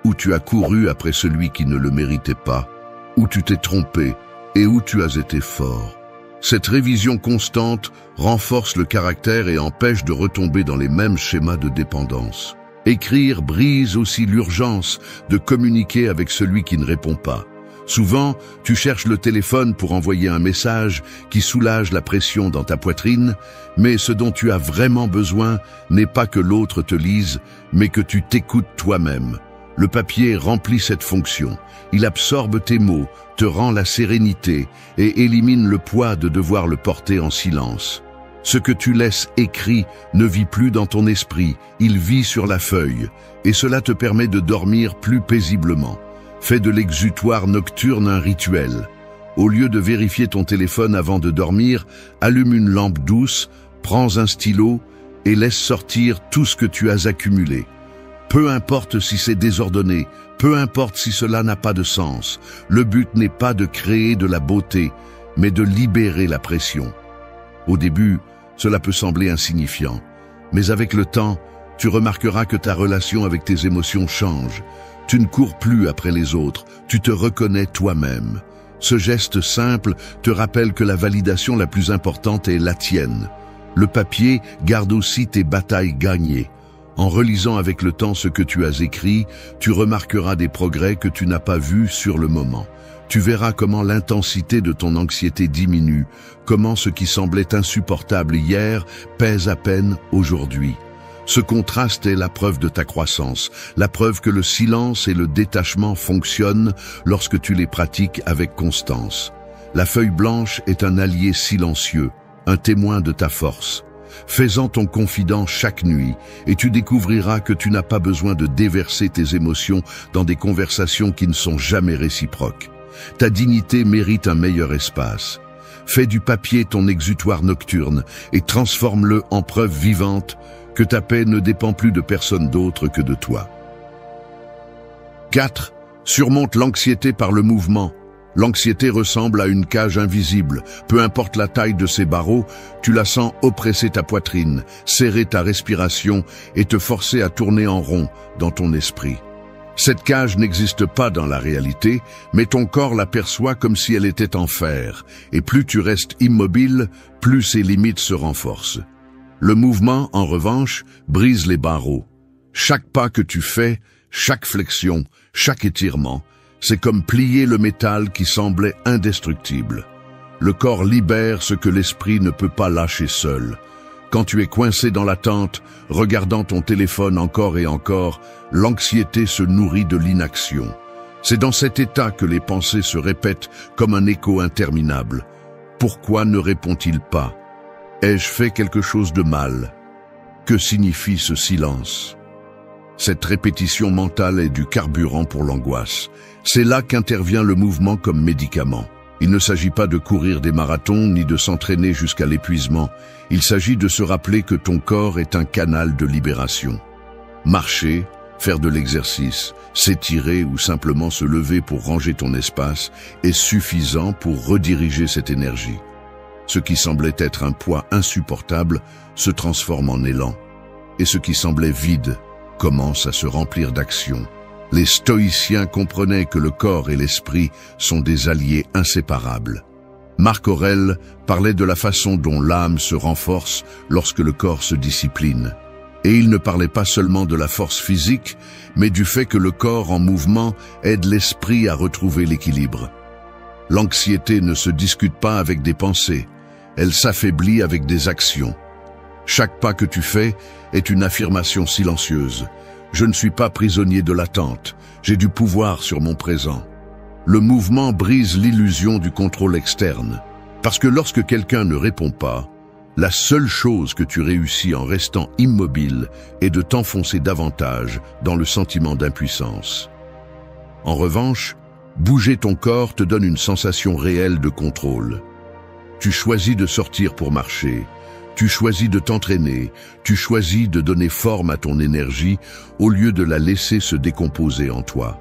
où tu as couru après celui qui ne le méritait pas, où tu t'es trompé et où tu as été fort. Cette révision constante renforce le caractère et empêche de retomber dans les mêmes schémas de dépendance. Écrire brise aussi l'urgence de communiquer avec celui qui ne répond pas. Souvent, tu cherches le téléphone pour envoyer un message qui soulage la pression dans ta poitrine, mais ce dont tu as vraiment besoin n'est pas que l'autre te lise, mais que tu t'écoutes toi-même. Le papier remplit cette fonction. Il absorbe tes mots, te rend la sérénité et élimine le poids de devoir le porter en silence. Ce que tu laisses écrit ne vit plus dans ton esprit, il vit sur la feuille, et cela te permet de dormir plus paisiblement. Fais de l'exutoire nocturne un rituel. Au lieu de vérifier ton téléphone avant de dormir, allume une lampe douce, prends un stylo et laisse sortir tout ce que tu as accumulé. Peu importe si c'est désordonné, peu importe si cela n'a pas de sens. Le but n'est pas de créer de la beauté, mais de libérer la pression. Au début, cela peut sembler insignifiant, mais avec le temps, tu remarqueras que ta relation avec tes émotions change. Tu ne cours plus après les autres, tu te reconnais toi-même. Ce geste simple te rappelle que la validation la plus importante est la tienne. Le papier garde aussi tes batailles gagnées. En relisant avec le temps ce que tu as écrit, tu remarqueras des progrès que tu n'as pas vus sur le moment. Tu verras comment l'intensité de ton anxiété diminue, comment ce qui semblait insupportable hier pèse à peine aujourd'hui. Ce contraste est la preuve de ta croissance, la preuve que le silence et le détachement fonctionnent lorsque tu les pratiques avec constance. La feuille blanche est un allié silencieux, un témoin de ta force. Fais-en ton confident chaque nuit et tu découvriras que tu n'as pas besoin de déverser tes émotions dans des conversations qui ne sont jamais réciproques. Ta dignité mérite un meilleur espace. Fais du papier ton exutoire nocturne et transforme-le en preuve vivante que ta paix ne dépend plus de personne d'autre que de toi. 4. Surmonte l'anxiété par le mouvement. L'anxiété ressemble à une cage invisible. Peu importe la taille de ses barreaux, tu la sens oppresser ta poitrine, serrer ta respiration et te forcer à tourner en rond dans ton esprit. Cette cage n'existe pas dans la réalité, mais ton corps l'aperçoit comme si elle était en fer, et plus tu restes immobile, plus ses limites se renforcent. Le mouvement, en revanche, brise les barreaux. Chaque pas que tu fais, chaque flexion, chaque étirement, c'est comme plier le métal qui semblait indestructible. Le corps libère ce que l'esprit ne peut pas lâcher seul. Quand tu es coincé dans l'attente, regardant ton téléphone encore et encore, l'anxiété se nourrit de l'inaction. C'est dans cet état que les pensées se répètent comme un écho interminable. Pourquoi ne répond-il pas? Ai-je fait quelque chose de mal? Que signifie ce silence? Cette répétition mentale est du carburant pour l'angoisse. C'est là qu'intervient le mouvement comme médicament. Il ne s'agit pas de courir des marathons ni de s'entraîner jusqu'à l'épuisement. Il s'agit de se rappeler que ton corps est un canal de libération. Marcher, faire de l'exercice, s'étirer ou simplement se lever pour ranger ton espace est suffisant pour rediriger cette énergie. Ce qui semblait être un poids insupportable se transforme en élan. Et ce qui semblait vide commence à se remplir d'action. Les stoïciens comprenaient que le corps et l'esprit sont des alliés inséparables. Marc Aurèle parlait de la façon dont l'âme se renforce lorsque le corps se discipline. Et il ne parlait pas seulement de la force physique, mais du fait que le corps en mouvement aide l'esprit à retrouver l'équilibre. L'anxiété ne se discute pas avec des pensées, elle s'affaiblit avec des actions. Chaque pas que tu fais est une affirmation silencieuse. Je ne suis pas prisonnier de l'attente, j'ai du pouvoir sur mon présent. Le mouvement brise l'illusion du contrôle externe, parce que lorsque quelqu'un ne répond pas, la seule chose que tu réussis en restant immobile est de t'enfoncer davantage dans le sentiment d'impuissance. En revanche, bouger ton corps te donne une sensation réelle de contrôle. Tu choisis de sortir pour marcher, Tu choisis de t'entraîner, tu choisis de donner forme à ton énergie au lieu de la laisser se décomposer en toi.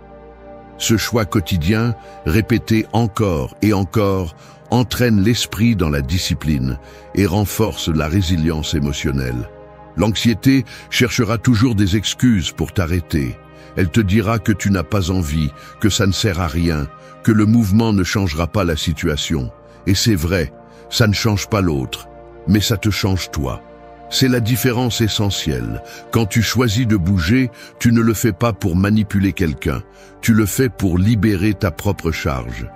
Ce choix quotidien, répété encore et encore, entraîne l'esprit dans la discipline et renforce la résilience émotionnelle. L'anxiété cherchera toujours des excuses pour t'arrêter. Elle te dira que tu n'as pas envie, que ça ne sert à rien, que le mouvement ne changera pas la situation. Et c'est vrai, ça ne change pas l'autre, mais ça te change toi. C'est la différence essentielle. Quand tu choisis de bouger, tu ne le fais pas pour manipuler quelqu'un, tu le fais pour libérer ta propre charge.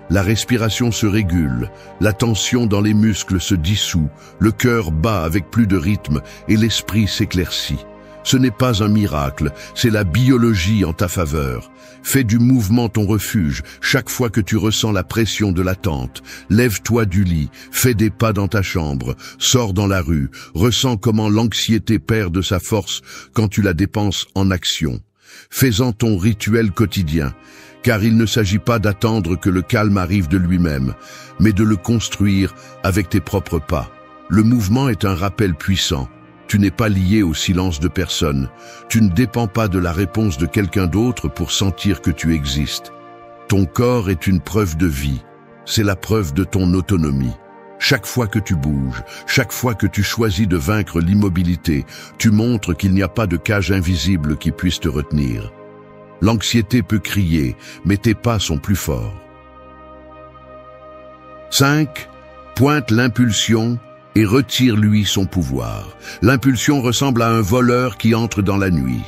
La respiration se régule, la tension dans les muscles se dissout, le cœur bat avec plus de rythme et l'esprit s'éclaircit. Ce n'est pas un miracle, c'est la biologie en ta faveur. Fais du mouvement ton refuge chaque fois que tu ressens la pression de l'attente. Lève-toi du lit, fais des pas dans ta chambre, sors dans la rue, ressens comment l'anxiété perd de sa force quand tu la dépenses en action. Fais-en ton rituel quotidien, car il ne s'agit pas d'attendre que le calme arrive de lui-même, mais de le construire avec tes propres pas. Le mouvement est un rappel puissant. Tu n'es pas lié au silence de personne. Tu ne dépends pas de la réponse de quelqu'un d'autre pour sentir que tu existes. Ton corps est une preuve de vie. C'est la preuve de ton autonomie. Chaque fois que tu bouges, chaque fois que tu choisis de vaincre l'immobilité, tu montres qu'il n'y a pas de cage invisible qui puisse te retenir. L'anxiété peut crier, mais tes pas sont plus forts. 5. Pointe l'impulsion et retire-lui son pouvoir. L'impulsion ressemble à un voleur qui entre dans la nuit.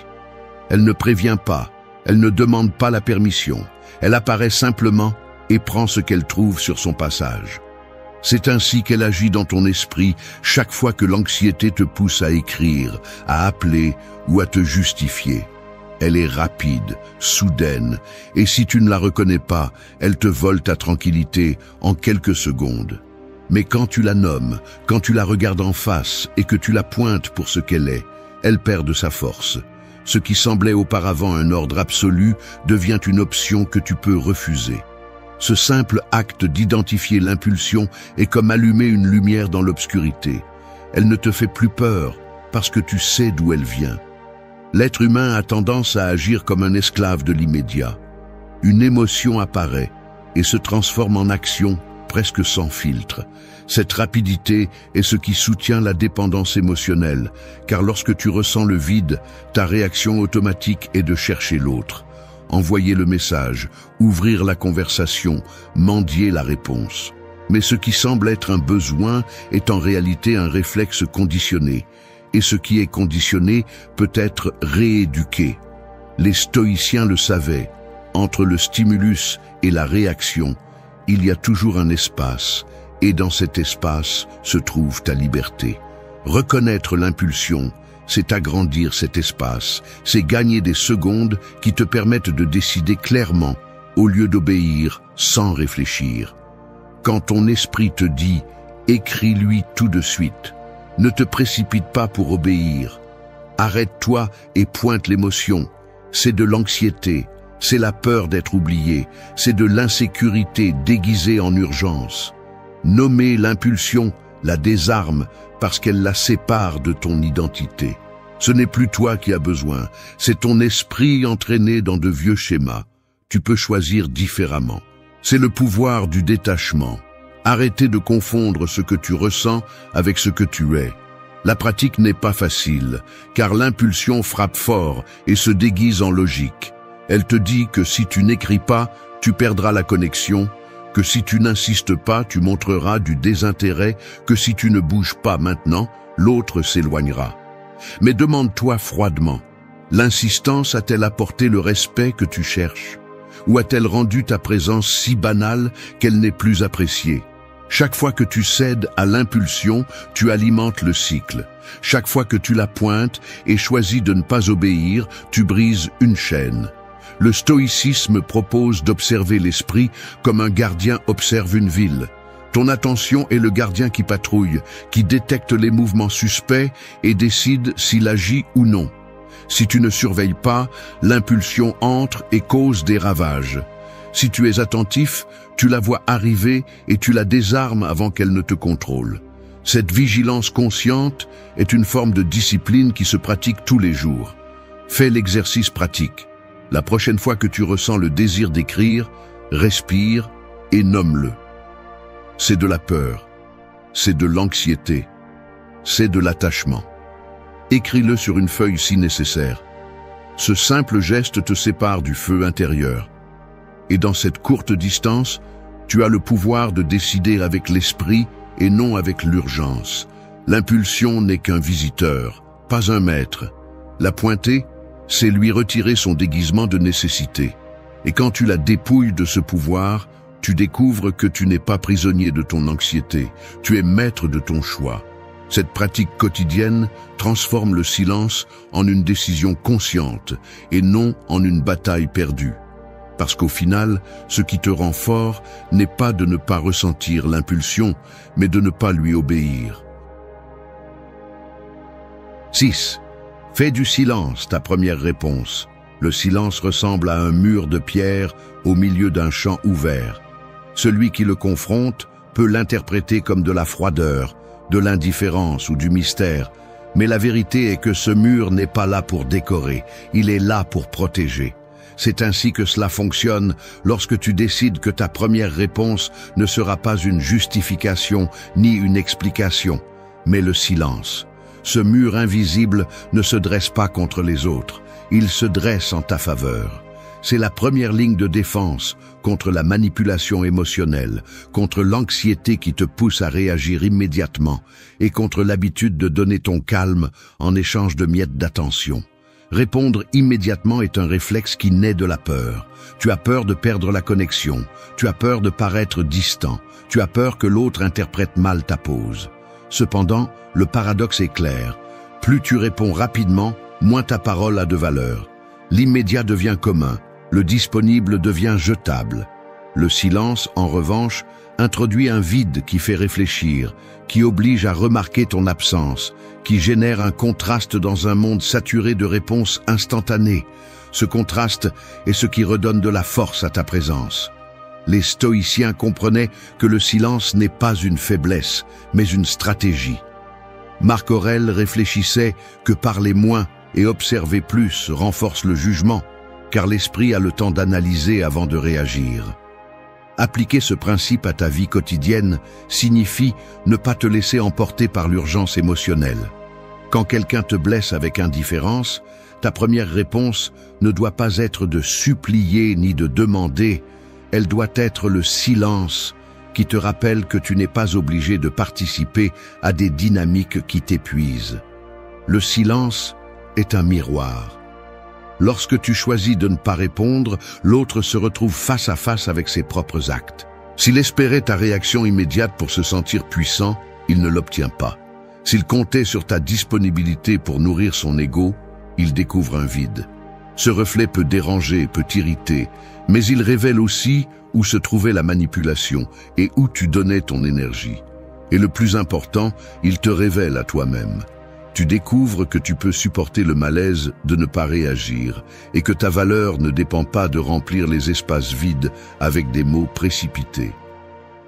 Elle ne prévient pas, elle ne demande pas la permission. Elle apparaît simplement et prend ce qu'elle trouve sur son passage. C'est ainsi qu'elle agit dans ton esprit chaque fois que l'anxiété te pousse à écrire, à appeler ou à te justifier. Elle est rapide, soudaine, et si tu ne la reconnais pas, elle te vole ta tranquillité en quelques secondes. Mais quand tu la nommes, quand tu la regardes en face et que tu la pointes pour ce qu'elle est, elle perd de sa force. Ce qui semblait auparavant un ordre absolu devient une option que tu peux refuser. Ce simple acte d'identifier l'impulsion est comme allumer une lumière dans l'obscurité. Elle ne te fait plus peur parce que tu sais d'où elle vient. L'être humain a tendance à agir comme un esclave de l'immédiat. Une émotion apparaît et se transforme en action presque sans filtre. Cette rapidité est ce qui soutient la dépendance émotionnelle, car lorsque tu ressens le vide, ta réaction automatique est de chercher l'autre. Envoyer le message, ouvrir la conversation, mendier la réponse. Mais ce qui semble être un besoin est en réalité un réflexe conditionné. Et ce qui est conditionné peut être rééduqué. Les stoïciens le savaient. Entre le stimulus et la réaction, il y a toujours un espace, et dans cet espace se trouve ta liberté. Reconnaître l'impulsion, c'est agrandir cet espace, c'est gagner des secondes qui te permettent de décider clairement, au lieu d'obéir sans réfléchir. Quand ton esprit te dit « écris-lui tout de suite », ne te précipite pas pour obéir. Arrête-toi et pointe l'émotion. C'est de l'anxiété, c'est la peur d'être oublié, c'est de l'insécurité déguisée en urgence. Nommer l'impulsion la désarme parce qu'elle la sépare de ton identité. Ce n'est plus toi qui as besoin, c'est ton esprit entraîné dans de vieux schémas. Tu peux choisir différemment. C'est le pouvoir du détachement. Arrêtez de confondre ce que tu ressens avec ce que tu es. La pratique n'est pas facile, car l'impulsion frappe fort et se déguise en logique. Elle te dit que si tu n'écris pas, tu perdras la connexion, que si tu n'insistes pas, tu montreras du désintérêt, que si tu ne bouges pas maintenant, l'autre s'éloignera. Mais demande-toi froidement, l'insistance a-t-elle apporté le respect que tu cherches? Ou a-t-elle rendu ta présence si banale qu'elle n'est plus appréciée? Chaque fois que tu cèdes à l'impulsion, tu alimentes le cycle. Chaque fois que tu la pointes et choisis de ne pas obéir, tu brises une chaîne. Le stoïcisme propose d'observer l'esprit comme un gardien observe une ville. Ton attention est le gardien qui patrouille, qui détecte les mouvements suspects et décide s'il agit ou non. Si tu ne surveilles pas, l'impulsion entre et cause des ravages. Si tu es attentif, tu la vois arriver et tu la désarmes avant qu'elle ne te contrôle. Cette vigilance consciente est une forme de discipline qui se pratique tous les jours. Fais l'exercice pratique. La prochaine fois que tu ressens le désir d'écrire, respire et nomme-le. C'est de la peur, c'est de l'anxiété, c'est de l'attachement. Écris-le sur une feuille si nécessaire. Ce simple geste te sépare du feu intérieur. Et dans cette courte distance, tu as le pouvoir de décider avec l'esprit et non avec l'urgence. L'impulsion n'est qu'un visiteur, pas un maître. La pointer, c'est lui retirer son déguisement de nécessité. Et quand tu la dépouilles de ce pouvoir, tu découvres que tu n'es pas prisonnier de ton anxiété, tu es maître de ton choix. Cette pratique quotidienne transforme le silence en une décision consciente et non en une bataille perdue. Parce qu'au final, ce qui te rend fort n'est pas de ne pas ressentir l'impulsion, mais de ne pas lui obéir. 6. Fais du silence ta première réponse. Le silence ressemble à un mur de pierre au milieu d'un champ ouvert. Celui qui le confronte peut l'interpréter comme de la froideur, de l'indifférence ou du mystère, mais la vérité est que ce mur n'est pas là pour décorer, il est là pour protéger. C'est ainsi que cela fonctionne lorsque tu décides que ta première réponse ne sera pas une justification ni une explication, mais le silence. Ce mur invisible ne se dresse pas contre les autres, il se dresse en ta faveur. C'est la première ligne de défense contre la manipulation émotionnelle, contre l'anxiété qui te pousse à réagir immédiatement et contre l'habitude de donner ton calme en échange de miettes d'attention. Répondre immédiatement est un réflexe qui naît de la peur. Tu as peur de perdre la connexion, tu as peur de paraître distant, tu as peur que l'autre interprète mal ta pose. Cependant, le paradoxe est clair. Plus tu réponds rapidement, moins ta parole a de valeur. L'immédiat devient commun, le disponible devient jetable. Le silence, en revanche, introduit un vide qui fait réfléchir, qui oblige à remarquer ton absence, qui génère un contraste dans un monde saturé de réponses instantanées. Ce contraste est ce qui redonne de la force à ta présence. Les stoïciens comprenaient que le silence n'est pas une faiblesse, mais une stratégie. Marc Aurèle réfléchissait que parler moins et observer plus renforce le jugement, car l'esprit a le temps d'analyser avant de réagir. Appliquer ce principe à ta vie quotidienne signifie ne pas te laisser emporter par l'urgence émotionnelle. Quand quelqu'un te blesse avec indifférence, ta première réponse ne doit pas être de supplier ni de demander, elle doit être le silence qui te rappelle que tu n'es pas obligé de participer à des dynamiques qui t'épuisent. Le silence est un miroir. Lorsque tu choisis de ne pas répondre, l'autre se retrouve face à face avec ses propres actes. S'il espérait ta réaction immédiate pour se sentir puissant, il ne l'obtient pas. S'il comptait sur ta disponibilité pour nourrir son ego, il découvre un vide. Ce reflet peut déranger, peut irriter, mais il révèle aussi où se trouvait la manipulation et où tu donnais ton énergie. Et le plus important, il te révèle à toi-même. Tu découvres que tu peux supporter le malaise de ne pas réagir et que ta valeur ne dépend pas de remplir les espaces vides avec des mots précipités.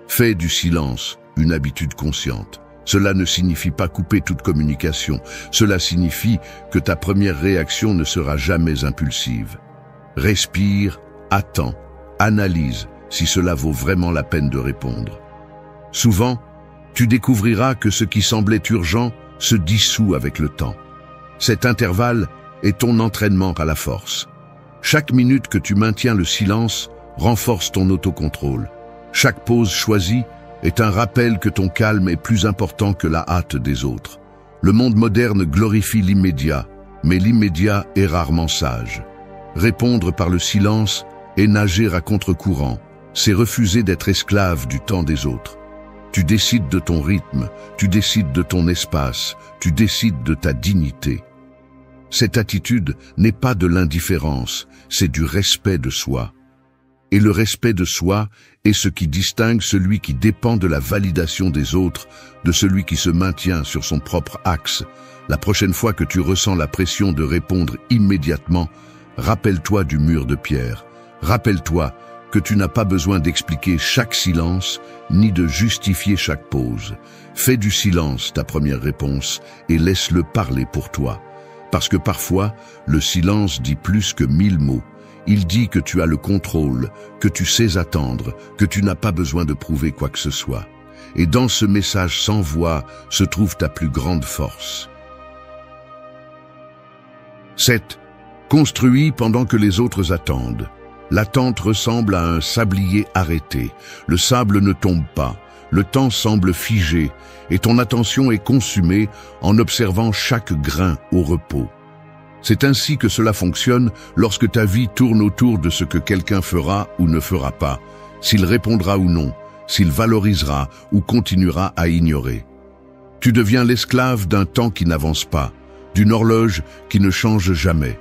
Fais du silence une habitude consciente. Cela ne signifie pas couper toute communication. Cela signifie que ta première réaction ne sera jamais impulsive. Respire, attends, analyse si cela vaut vraiment la peine de répondre. Souvent, tu découvriras que ce qui semblait urgent se dissout avec le temps. Cet intervalle est ton entraînement à la force. Chaque minute que tu maintiens le silence renforce ton autocontrôle. Chaque pause choisie est un rappel que ton calme est plus important que la hâte des autres. Le monde moderne glorifie l'immédiat, mais l'immédiat est rarement sage. Répondre par le silence est nager à contre-courant, c'est refuser d'être esclave du temps des autres. Tu décides de ton rythme, tu décides de ton espace, tu décides de ta dignité. Cette attitude n'est pas de l'indifférence, c'est du respect de soi. Et le respect de soi est ce qui distingue celui qui dépend de la validation des autres de celui qui se maintient sur son propre axe. La prochaine fois que tu ressens la pression de répondre immédiatement, rappelle-toi du mur de pierre. Rappelle-toi que tu n'as pas besoin d'expliquer chaque silence, ni de justifier chaque pause. Fais du silence ta première réponse et laisse-le parler pour toi. Parce que parfois, le silence dit plus que 1000 mots. Il dit que tu as le contrôle, que tu sais attendre, que tu n'as pas besoin de prouver quoi que ce soit. Et dans ce message sans voix se trouve ta plus grande force. 7. Construis pendant que les autres attendent. L'attente ressemble à un sablier arrêté. Le sable ne tombe pas, le temps semble figé, et ton attention est consumée en observant chaque grain au repos. C'est ainsi que cela fonctionne lorsque ta vie tourne autour de ce que quelqu'un fera ou ne fera pas, s'il répondra ou non, s'il valorisera ou continuera à ignorer. Tu deviens l'esclave d'un temps qui n'avance pas, d'une horloge qui ne change jamais.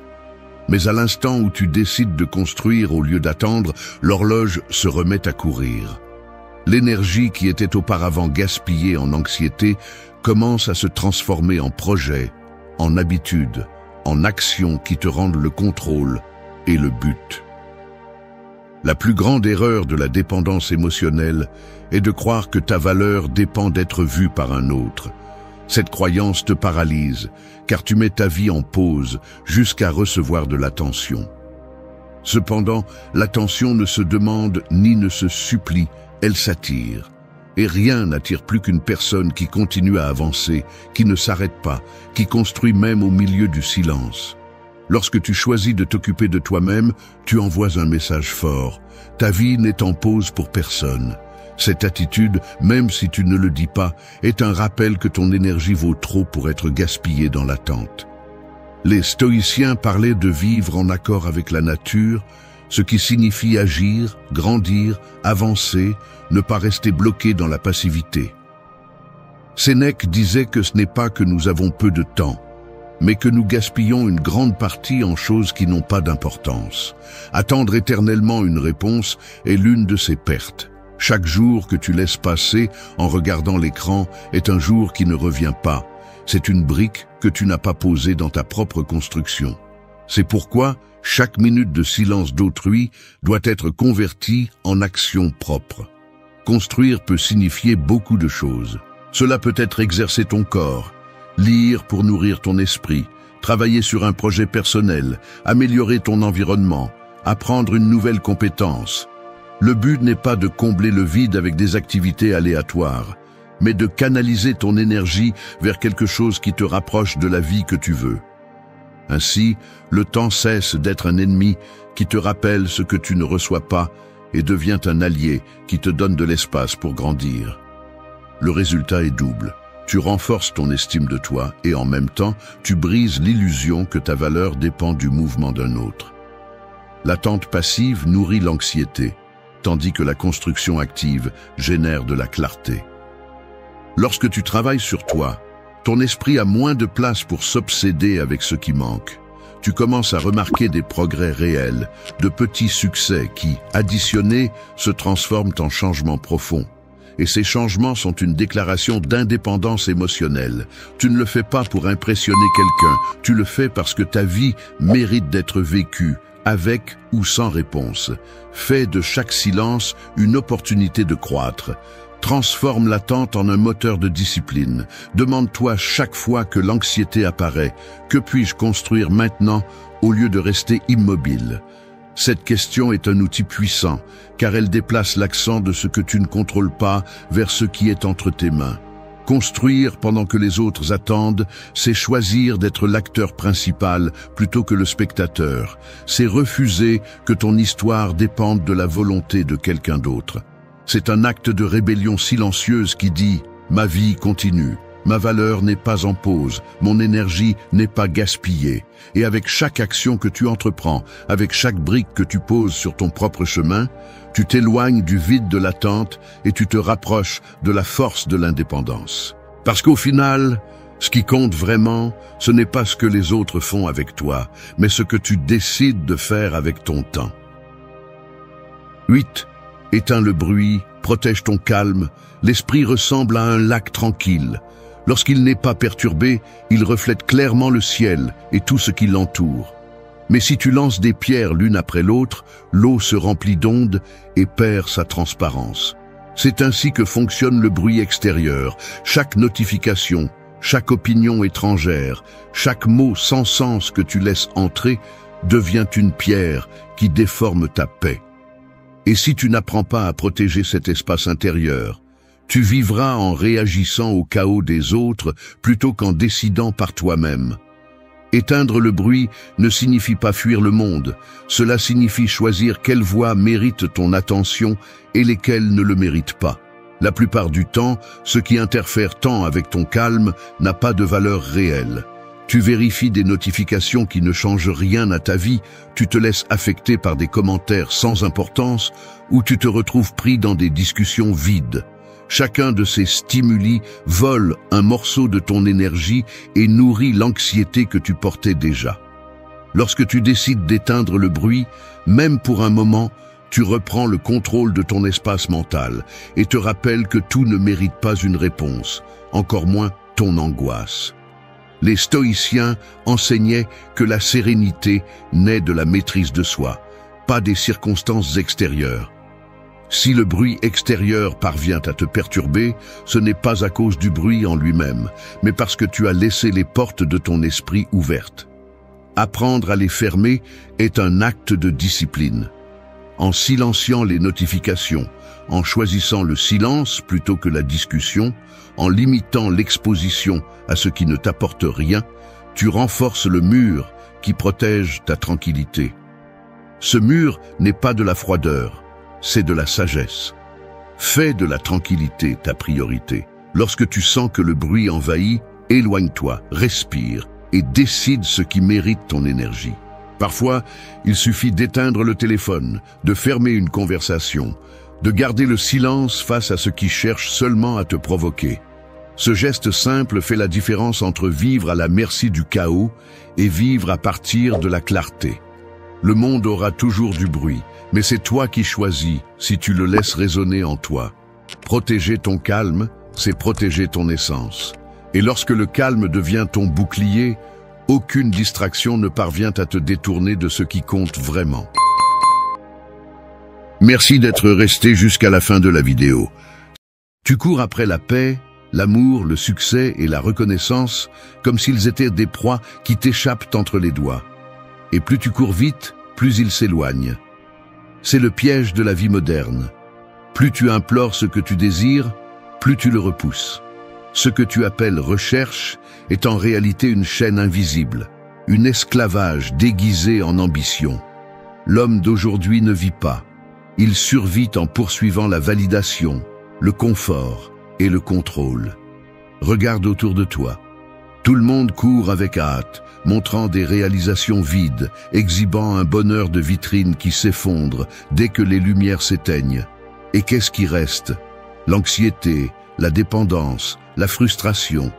Mais à l'instant où tu décides de construire au lieu d'attendre, l'horloge se remet à courir. L'énergie qui était auparavant gaspillée en anxiété commence à se transformer en projet, en habitude, en action qui te rendent le contrôle et le but. La plus grande erreur de la dépendance émotionnelle est de croire que ta valeur dépend d'être vue par un autre. Cette croyance te paralyse, car tu mets ta vie en pause jusqu'à recevoir de l'attention. Cependant, l'attention ne se demande ni ne se supplie, elle s'attire. Et rien n'attire plus qu'une personne qui continue à avancer, qui ne s'arrête pas, qui construit même au milieu du silence. Lorsque tu choisis de t'occuper de toi-même, tu envoies un message fort. Ta vie n'est en pause pour personne. Cette attitude, même si tu ne le dis pas, est un rappel que ton énergie vaut trop pour être gaspillée dans l'attente. Les stoïciens parlaient de vivre en accord avec la nature, ce qui signifie agir, grandir, avancer, ne pas rester bloqué dans la passivité. Sénèque disait que ce n'est pas que nous avons peu de temps, mais que nous gaspillons une grande partie en choses qui n'ont pas d'importance. Attendre éternellement une réponse est l'une de ces pertes. Chaque jour que tu laisses passer en regardant l'écran est un jour qui ne revient pas. C'est une brique que tu n'as pas posée dans ta propre construction. C'est pourquoi chaque minute de silence d'autrui doit être convertie en action propre. Construire peut signifier beaucoup de choses. Cela peut être exercer ton corps, lire pour nourrir ton esprit, travailler sur un projet personnel, améliorer ton environnement, apprendre une nouvelle compétence. Le but n'est pas de combler le vide avec des activités aléatoires, mais de canaliser ton énergie vers quelque chose qui te rapproche de la vie que tu veux. Ainsi, le temps cesse d'être un ennemi qui te rappelle ce que tu ne reçois pas et devient un allié qui te donne de l'espace pour grandir. Le résultat est double. Tu renforces ton estime de toi et en même temps, tu brises l'illusion que ta valeur dépend du mouvement d'un autre. L'attente passive nourrit l'anxiété, tandis que la construction active génère de la clarté. Lorsque tu travailles sur toi, ton esprit a moins de place pour s'obséder avec ce qui manque. Tu commences à remarquer des progrès réels, de petits succès qui, additionnés, se transforment en changements profonds. Et ces changements sont une déclaration d'indépendance émotionnelle. Tu ne le fais pas pour impressionner quelqu'un, tu le fais parce que ta vie mérite d'être vécue, avec ou sans réponse. Fais de chaque silence une opportunité de croître. Transforme l'attente en un moteur de discipline. Demande-toi chaque fois que l'anxiété apparaît, que puis-je construire maintenant au lieu de rester immobile? Cette question est un outil puissant, car elle déplace l'accent de ce que tu ne contrôles pas vers ce qui est entre tes mains. Construire pendant que les autres attendent, c'est choisir d'être l'acteur principal plutôt que le spectateur. C'est refuser que ton histoire dépende de la volonté de quelqu'un d'autre. C'est un acte de rébellion silencieuse qui dit « Ma vie continue, ma valeur n'est pas en pause, mon énergie n'est pas gaspillée. » Et avec chaque action que tu entreprends, avec chaque brique que tu poses sur ton propre chemin, tu t'éloignes du vide de l'attente et tu te rapproches de la force de l'indépendance. Parce qu'au final, ce qui compte vraiment, ce n'est pas ce que les autres font avec toi, mais ce que tu décides de faire avec ton temps. 8. Éteins le bruit, protège ton calme. L'esprit ressemble à un lac tranquille. Lorsqu'il n'est pas perturbé, il reflète clairement le ciel et tout ce qui l'entoure. Mais si tu lances des pierres l'une après l'autre, l'eau se remplit d'ondes et perd sa transparence. C'est ainsi que fonctionne le bruit extérieur. Chaque notification, chaque opinion étrangère, chaque mot sans sens que tu laisses entrer devient une pierre qui déforme ta paix. Et si tu n'apprends pas à protéger cet espace intérieur, tu vivras en réagissant au chaos des autres plutôt qu'en décidant par toi-même. Éteindre le bruit ne signifie pas fuir le monde, cela signifie choisir quelles voix méritent ton attention et lesquelles ne le méritent pas. La plupart du temps, ce qui interfère tant avec ton calme n'a pas de valeur réelle. Tu vérifies des notifications qui ne changent rien à ta vie, tu te laisses affecter par des commentaires sans importance ou tu te retrouves pris dans des discussions vides. Chacun de ces stimuli vole un morceau de ton énergie et nourrit l'anxiété que tu portais déjà. Lorsque tu décides d'éteindre le bruit, même pour un moment, tu reprends le contrôle de ton espace mental et te rappelles que tout ne mérite pas une réponse, encore moins ton angoisse. Les stoïciens enseignaient que la sérénité naît de la maîtrise de soi, pas des circonstances extérieures. Si le bruit extérieur parvient à te perturber, ce n'est pas à cause du bruit en lui-même, mais parce que tu as laissé les portes de ton esprit ouvertes. Apprendre à les fermer est un acte de discipline. En silenciant les notifications, en choisissant le silence plutôt que la discussion, en limitant l'exposition à ce qui ne t'apporte rien, tu renforces le mur qui protège ta tranquillité. Ce mur n'est pas de la froideur, c'est de la sagesse. Fais de la tranquillité ta priorité. Lorsque tu sens que le bruit envahit, éloigne-toi, respire et décide ce qui mérite ton énergie. Parfois, il suffit d'éteindre le téléphone, de fermer une conversation, de garder le silence face à ce qui cherche seulement à te provoquer. Ce geste simple fait la différence entre vivre à la merci du chaos et vivre à partir de la clarté. Le monde aura toujours du bruit, mais c'est toi qui choisis si tu le laisses résonner en toi. Protéger ton calme, c'est protéger ton essence. Et lorsque le calme devient ton bouclier, aucune distraction ne parvient à te détourner de ce qui compte vraiment. Merci d'être resté jusqu'à la fin de la vidéo. Tu cours après la paix, l'amour, le succès et la reconnaissance comme s'ils étaient des proies qui t'échappent entre les doigts. Et plus tu cours vite, plus ils s'éloignent. C'est le piège de la vie moderne. Plus tu implores ce que tu désires, plus tu le repousses. Ce que tu appelles recherche est en réalité une chaîne invisible, une esclavage déguisé en ambition. L'homme d'aujourd'hui ne vit pas. Il survit en poursuivant la validation, le confort et le contrôle. Regarde autour de toi. Tout le monde court avec hâte, montrant des réalisations vides, exhibant un bonheur de vitrine qui s'effondre dès que les lumières s'éteignent. Et qu'est-ce qui reste? L'anxiété, la dépendance, la frustration.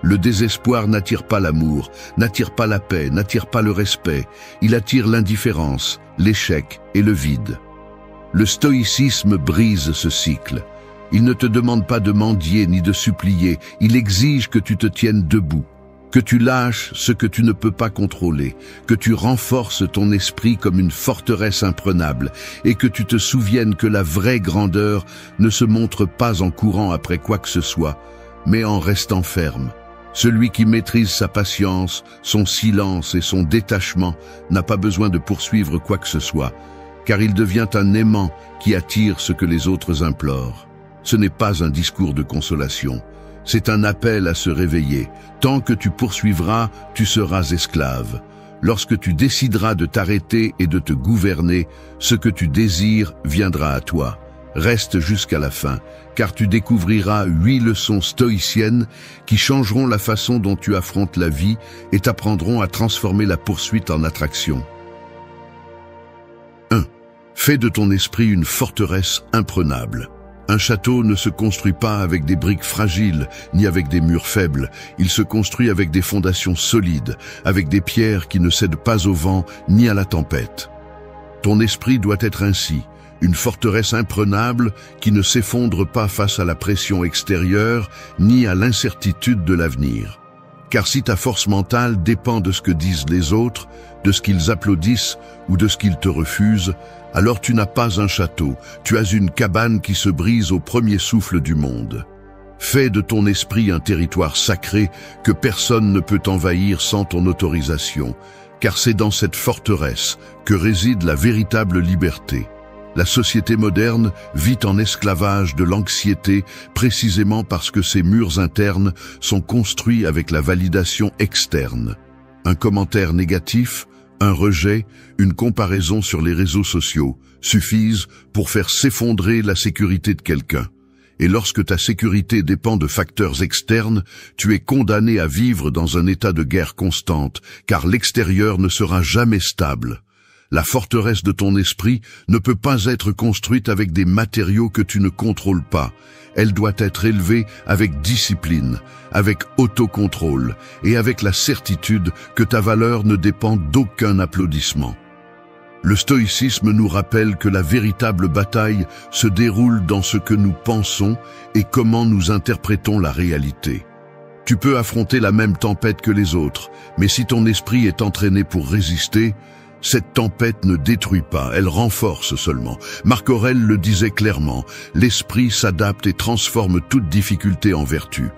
Le désespoir n'attire pas l'amour, n'attire pas la paix, n'attire pas le respect. Il attire l'indifférence, l'échec et le vide. Le stoïcisme brise ce cycle. Il ne te demande pas de mendier ni de supplier, il exige que tu te tiennes debout, que tu lâches ce que tu ne peux pas contrôler, que tu renforces ton esprit comme une forteresse imprenable et que tu te souviennes que la vraie grandeur ne se montre pas en courant après quoi que ce soit, mais en restant ferme. Celui qui maîtrise sa patience, son silence et son détachement n'a pas besoin de poursuivre quoi que ce soit, car il devient un aimant qui attire ce que les autres implorent. Ce n'est pas un discours de consolation, c'est un appel à se réveiller. Tant que tu poursuivras, tu seras esclave. Lorsque tu décideras de t'arrêter et de te gouverner, ce que tu désires viendra à toi. Reste jusqu'à la fin, car tu découvriras 8 leçons stoïciennes qui changeront la façon dont tu affrontes la vie et t'apprendront à transformer la poursuite en attraction. 1. Fais de ton esprit une forteresse imprenable. Un château ne se construit pas avec des briques fragiles, ni avec des murs faibles. Il se construit avec des fondations solides, avec des pierres qui ne cèdent pas au vent ni à la tempête. Ton esprit doit être ainsi, une forteresse imprenable qui ne s'effondre pas face à la pression extérieure ni à l'incertitude de l'avenir. Car si ta force mentale dépend de ce que disent les autres, de ce qu'ils applaudissent ou de ce qu'ils te refusent, alors tu n'as pas un château, tu as une cabane qui se brise au premier souffle du monde. Fais de ton esprit un territoire sacré que personne ne peut envahir sans ton autorisation, car c'est dans cette forteresse que réside la véritable liberté. La société moderne vit en esclavage de l'anxiété précisément parce que ses murs internes sont construits avec la validation externe. Un commentaire négatif, un rejet, une comparaison sur les réseaux sociaux suffisent pour faire s'effondrer la sécurité de quelqu'un. Et lorsque ta sécurité dépend de facteurs externes, tu es condamné à vivre dans un état de guerre constante, car l'extérieur ne sera jamais stable. La forteresse de ton esprit ne peut pas être construite avec des matériaux que tu ne contrôles pas. Elle doit être élevée avec discipline, avec autocontrôle et avec la certitude que ta valeur ne dépend d'aucun applaudissement. Le stoïcisme nous rappelle que la véritable bataille se déroule dans ce que nous pensons et comment nous interprétons la réalité. Tu peux affronter la même tempête que les autres, mais si ton esprit est entraîné pour résister, cette tempête ne détruit pas, elle renforce seulement. Marc Aurèle le disait clairement, l'esprit s'adapte et transforme toute difficulté en vertu.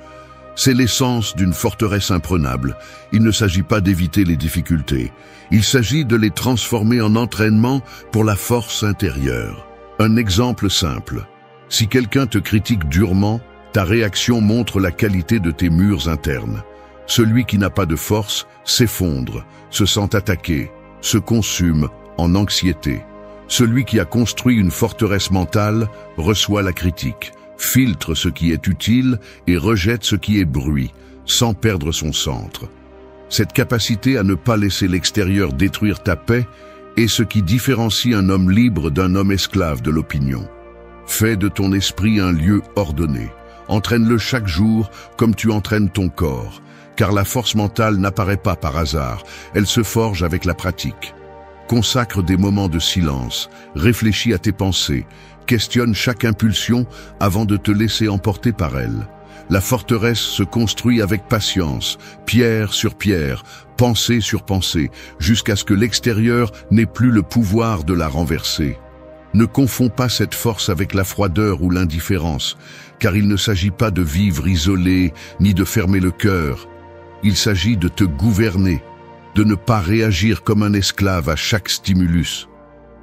C'est l'essence d'une forteresse imprenable. Il ne s'agit pas d'éviter les difficultés. Il s'agit de les transformer en entraînement pour la force intérieure. Un exemple simple. Si quelqu'un te critique durement, ta réaction montre la qualité de tes murs internes. Celui qui n'a pas de force s'effondre, se sent attaqué, se consume en anxiété. Celui qui a construit une forteresse mentale reçoit la critique, filtre ce qui est utile et rejette ce qui est bruit, sans perdre son centre. Cette capacité à ne pas laisser l'extérieur détruire ta paix est ce qui différencie un homme libre d'un homme esclave de l'opinion. Fais de ton esprit un lieu ordonné. Entraîne-le chaque jour comme tu entraînes ton corps, car la force mentale n'apparaît pas par hasard, elle se forge avec la pratique. Consacre des moments de silence, réfléchis à tes pensées, questionne chaque impulsion avant de te laisser emporter par elle. La forteresse se construit avec patience, pierre sur pierre, pensée sur pensée, jusqu'à ce que l'extérieur n'ait plus le pouvoir de la renverser. Ne confonds pas cette force avec la froideur ou l'indifférence, car il ne s'agit pas de vivre isolé ni de fermer le cœur. Il s'agit de te gouverner, de ne pas réagir comme un esclave à chaque stimulus.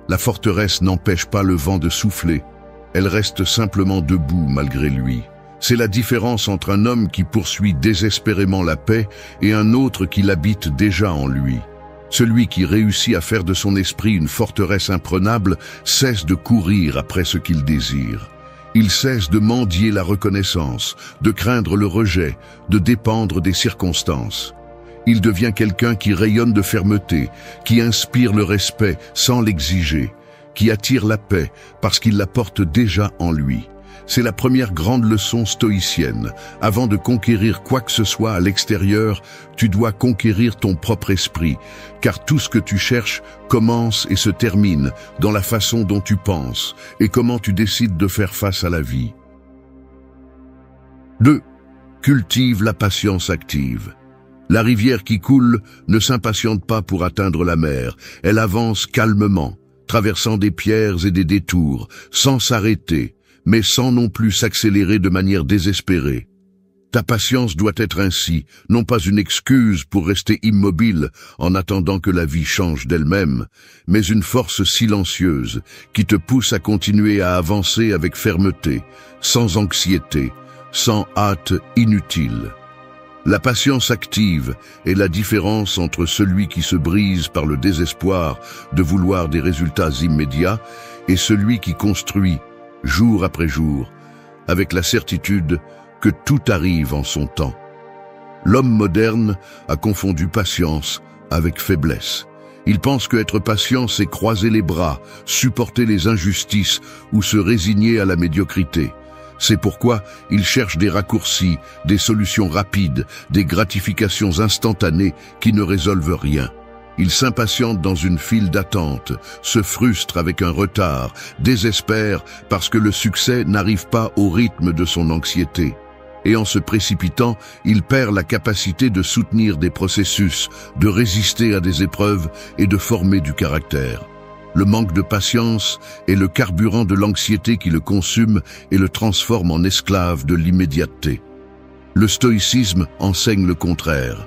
La forteresse n'empêche pas le vent de souffler, elle reste simplement debout malgré lui. C'est la différence entre un homme qui poursuit désespérément la paix et un autre qui l'habite déjà en lui. Celui qui réussit à faire de son esprit une forteresse imprenable cesse de courir après ce qu'il désire. Il cesse de mendier la reconnaissance, de craindre le rejet, de dépendre des circonstances. Il devient quelqu'un qui rayonne de fermeté, qui inspire le respect sans l'exiger, qui attire la paix parce qu'il la porte déjà en lui. C'est la première grande leçon stoïcienne. Avant de conquérir quoi que ce soit à l'extérieur, tu dois conquérir ton propre esprit, car tout ce que tu cherches commence et se termine dans la façon dont tu penses et comment tu décides de faire face à la vie. 2. Cultive la patience active. La rivière qui coule ne s'impatiente pas pour atteindre la mer, elle avance calmement, traversant des pierres et des détours, sans s'arrêter, mais sans non plus s'accélérer de manière désespérée. Ta patience doit être ainsi, non pas une excuse pour rester immobile en attendant que la vie change d'elle-même, mais une force silencieuse qui te pousse à continuer à avancer avec fermeté, sans anxiété, sans hâte inutile. La patience active est la différence entre celui qui se brise par le désespoir de vouloir des résultats immédiats et celui qui construit, jour après jour, avec la certitude que tout arrive en son temps. L'homme moderne a confondu patience avec faiblesse. Il pense que être patient, c'est croiser les bras, supporter les injustices ou se résigner à la médiocrité. C'est pourquoi il cherche des raccourcis, des solutions rapides, des gratifications instantanées qui ne résolvent rien. Il s'impatiente dans une file d'attente, se frustre avec un retard, désespère parce que le succès n'arrive pas au rythme de son anxiété. Et en se précipitant, il perd la capacité de soutenir des processus, de résister à des épreuves et de former du caractère. Le manque de patience est le carburant de l'anxiété qui le consume et le transforme en esclave de l'immédiateté. Le stoïcisme enseigne le contraire.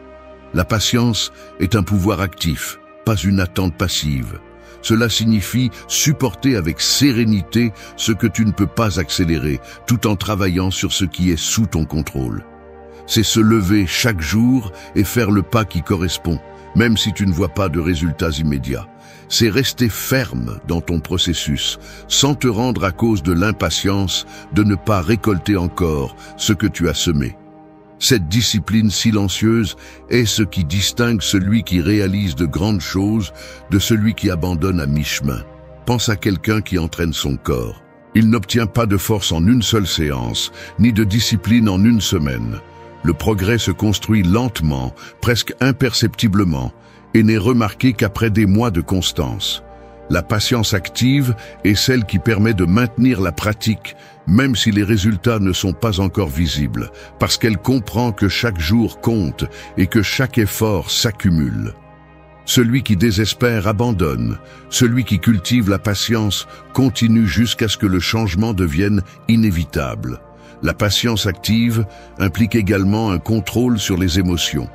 La patience est un pouvoir actif, pas une attente passive. Cela signifie supporter avec sérénité ce que tu ne peux pas accélérer, tout en travaillant sur ce qui est sous ton contrôle. C'est se lever chaque jour et faire le pas qui correspond, même si tu ne vois pas de résultats immédiats. C'est rester ferme dans ton processus, sans te rendre à cause de l'impatience de ne pas récolter encore ce que tu as semé. Cette discipline silencieuse est ce qui distingue celui qui réalise de grandes choses de celui qui abandonne à mi-chemin. Pense à quelqu'un qui entraîne son corps. Il n'obtient pas de force en une seule séance, ni de discipline en une semaine. Le progrès se construit lentement, presque imperceptiblement, et n'est remarqué qu'après des mois de constance. La patience active est celle qui permet de maintenir la pratique, même si les résultats ne sont pas encore visibles, parce qu'elle comprend que chaque jour compte et que chaque effort s'accumule. Celui qui désespère abandonne, celui qui cultive la patience continue jusqu'à ce que le changement devienne inévitable. La patience active implique également un contrôle sur les émotions.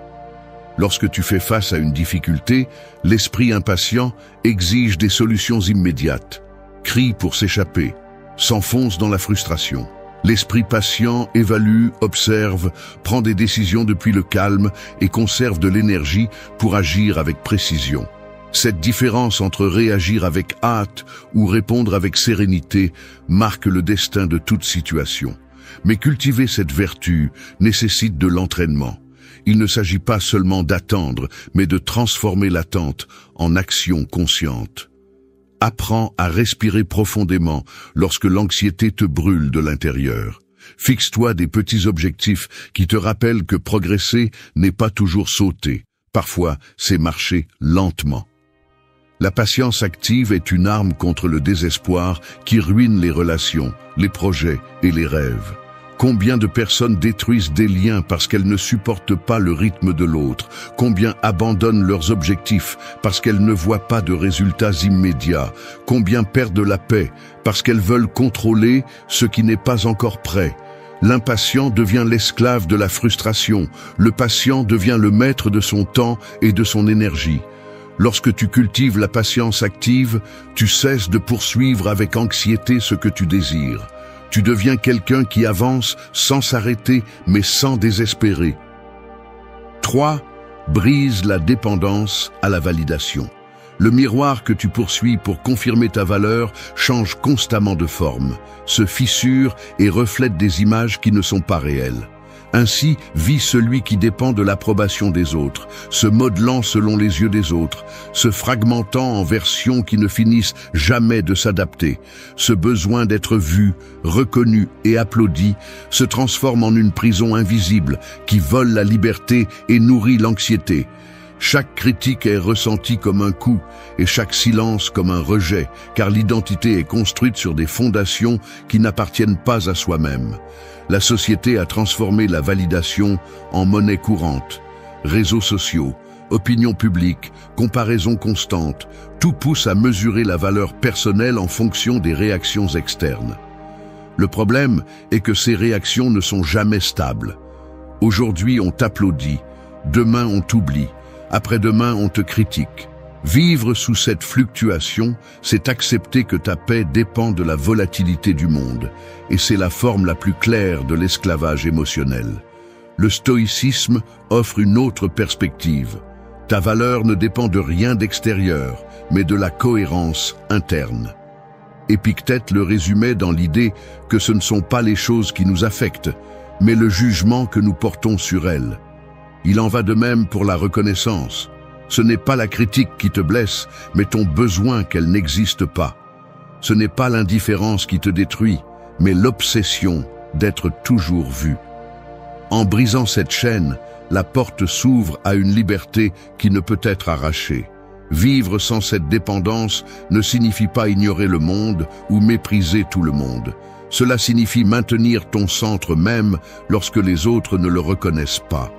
Lorsque tu fais face à une difficulté, l'esprit impatient exige des solutions immédiates, crie pour s'échapper, s'enfonce dans la frustration. L'esprit patient évalue, observe, prend des décisions depuis le calme et conserve de l'énergie pour agir avec précision. Cette différence entre réagir avec hâte ou répondre avec sérénité marque le destin de toute situation. Mais cultiver cette vertu nécessite de l'entraînement. Il ne s'agit pas seulement d'attendre, mais de transformer l'attente en action consciente. Apprends à respirer profondément lorsque l'anxiété te brûle de l'intérieur. Fixe-toi des petits objectifs qui te rappellent que progresser n'est pas toujours sauter. Parfois, c'est marcher lentement. La patience active est une arme contre le désespoir qui ruine les relations, les projets et les rêves. Combien de personnes détruisent des liens parce qu'elles ne supportent pas le rythme de l'autre? Combien abandonnent leurs objectifs parce qu'elles ne voient pas de résultats immédiats? Combien perdent la paix parce qu'elles veulent contrôler ce qui n'est pas encore prêt? L'impatient devient l'esclave de la frustration. Le patient devient le maître de son temps et de son énergie. Lorsque tu cultives la patience active, tu cesses de poursuivre avec anxiété ce que tu désires. Tu deviens quelqu'un qui avance sans s'arrêter, mais sans désespérer. 3. Brise la dépendance à la validation. Le miroir que tu poursuis pour confirmer ta valeur change constamment de forme, se fissure et reflète des images qui ne sont pas réelles. Ainsi vit celui qui dépend de l'approbation des autres, se modelant selon les yeux des autres, se fragmentant en versions qui ne finissent jamais de s'adapter. Ce besoin d'être vu, reconnu et applaudi se transforme en une prison invisible qui vole la liberté et nourrit l'anxiété. Chaque critique est ressentie comme un coup et chaque silence comme un rejet, car l'identité est construite sur des fondations qui n'appartiennent pas à soi-même. La société a transformé la validation en monnaie courante. Réseaux sociaux, opinion publique, comparaison constante, tout pousse à mesurer la valeur personnelle en fonction des réactions externes. Le problème est que ces réactions ne sont jamais stables. Aujourd'hui, on t'applaudit, demain on t'oublie, après-demain on te critique. Vivre sous cette fluctuation, c'est accepter que ta paix dépend de la volatilité du monde, et c'est la forme la plus claire de l'esclavage émotionnel. Le stoïcisme offre une autre perspective. Ta valeur ne dépend de rien d'extérieur, mais de la cohérence interne. Épictète le résumait dans l'idée que ce ne sont pas les choses qui nous affectent, mais le jugement que nous portons sur elles. Il en va de même pour la reconnaissance. Ce n'est pas la critique qui te blesse, mais ton besoin qu'elle n'existe pas. Ce n'est pas l'indifférence qui te détruit, mais l'obsession d'être toujours vu. En brisant cette chaîne, la porte s'ouvre à une liberté qui ne peut être arrachée. Vivre sans cette dépendance ne signifie pas ignorer le monde ou mépriser tout le monde. Cela signifie maintenir ton centre même lorsque les autres ne le reconnaissent pas.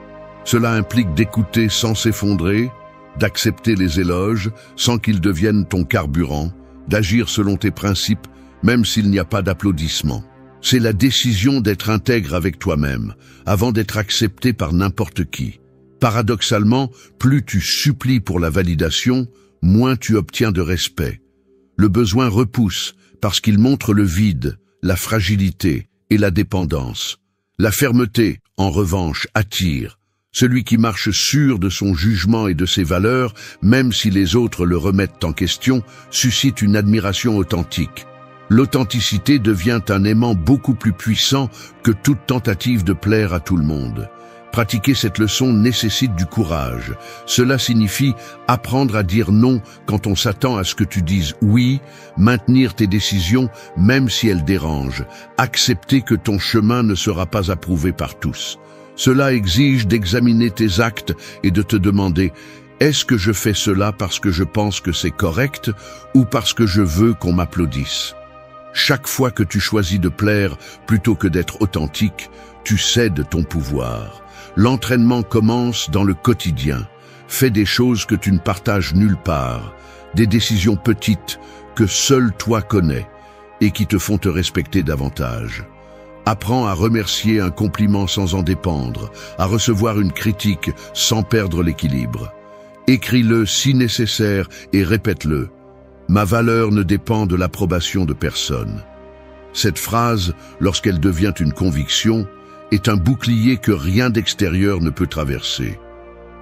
Cela implique d'écouter sans s'effondrer, d'accepter les éloges sans qu'ils deviennent ton carburant, d'agir selon tes principes même s'il n'y a pas d'applaudissements. C'est la décision d'être intègre avec toi-même, avant d'être accepté par n'importe qui. Paradoxalement, plus tu supplies pour la validation, moins tu obtiens de respect. Le besoin repousse parce qu'il montre le vide, la fragilité et la dépendance. La fermeté, en revanche, attire. Celui qui marche sûr de son jugement et de ses valeurs, même si les autres le remettent en question, suscite une admiration authentique. L'authenticité devient un aimant beaucoup plus puissant que toute tentative de plaire à tout le monde. Pratiquer cette leçon nécessite du courage. Cela signifie apprendre à dire non quand on s'attend à ce que tu dises oui, maintenir tes décisions même si elles dérangent, accepter que ton chemin ne sera pas approuvé par tous. Cela exige d'examiner tes actes et de te demander « Est-ce que je fais cela parce que je pense que c'est correct ou parce que je veux qu'on m'applaudisse ?» Chaque fois que tu choisis de plaire plutôt que d'être authentique, tu cèdes ton pouvoir. L'entraînement commence dans le quotidien. Fais des choses que tu ne partages nulle part, des décisions petites que seul toi connais et qui te font te respecter davantage. Apprends à remercier un compliment sans en dépendre, à recevoir une critique sans perdre l'équilibre. Écris-le si nécessaire et répète-le. Ma valeur ne dépend de l'approbation de personne. Cette phrase, lorsqu'elle devient une conviction, est un bouclier que rien d'extérieur ne peut traverser.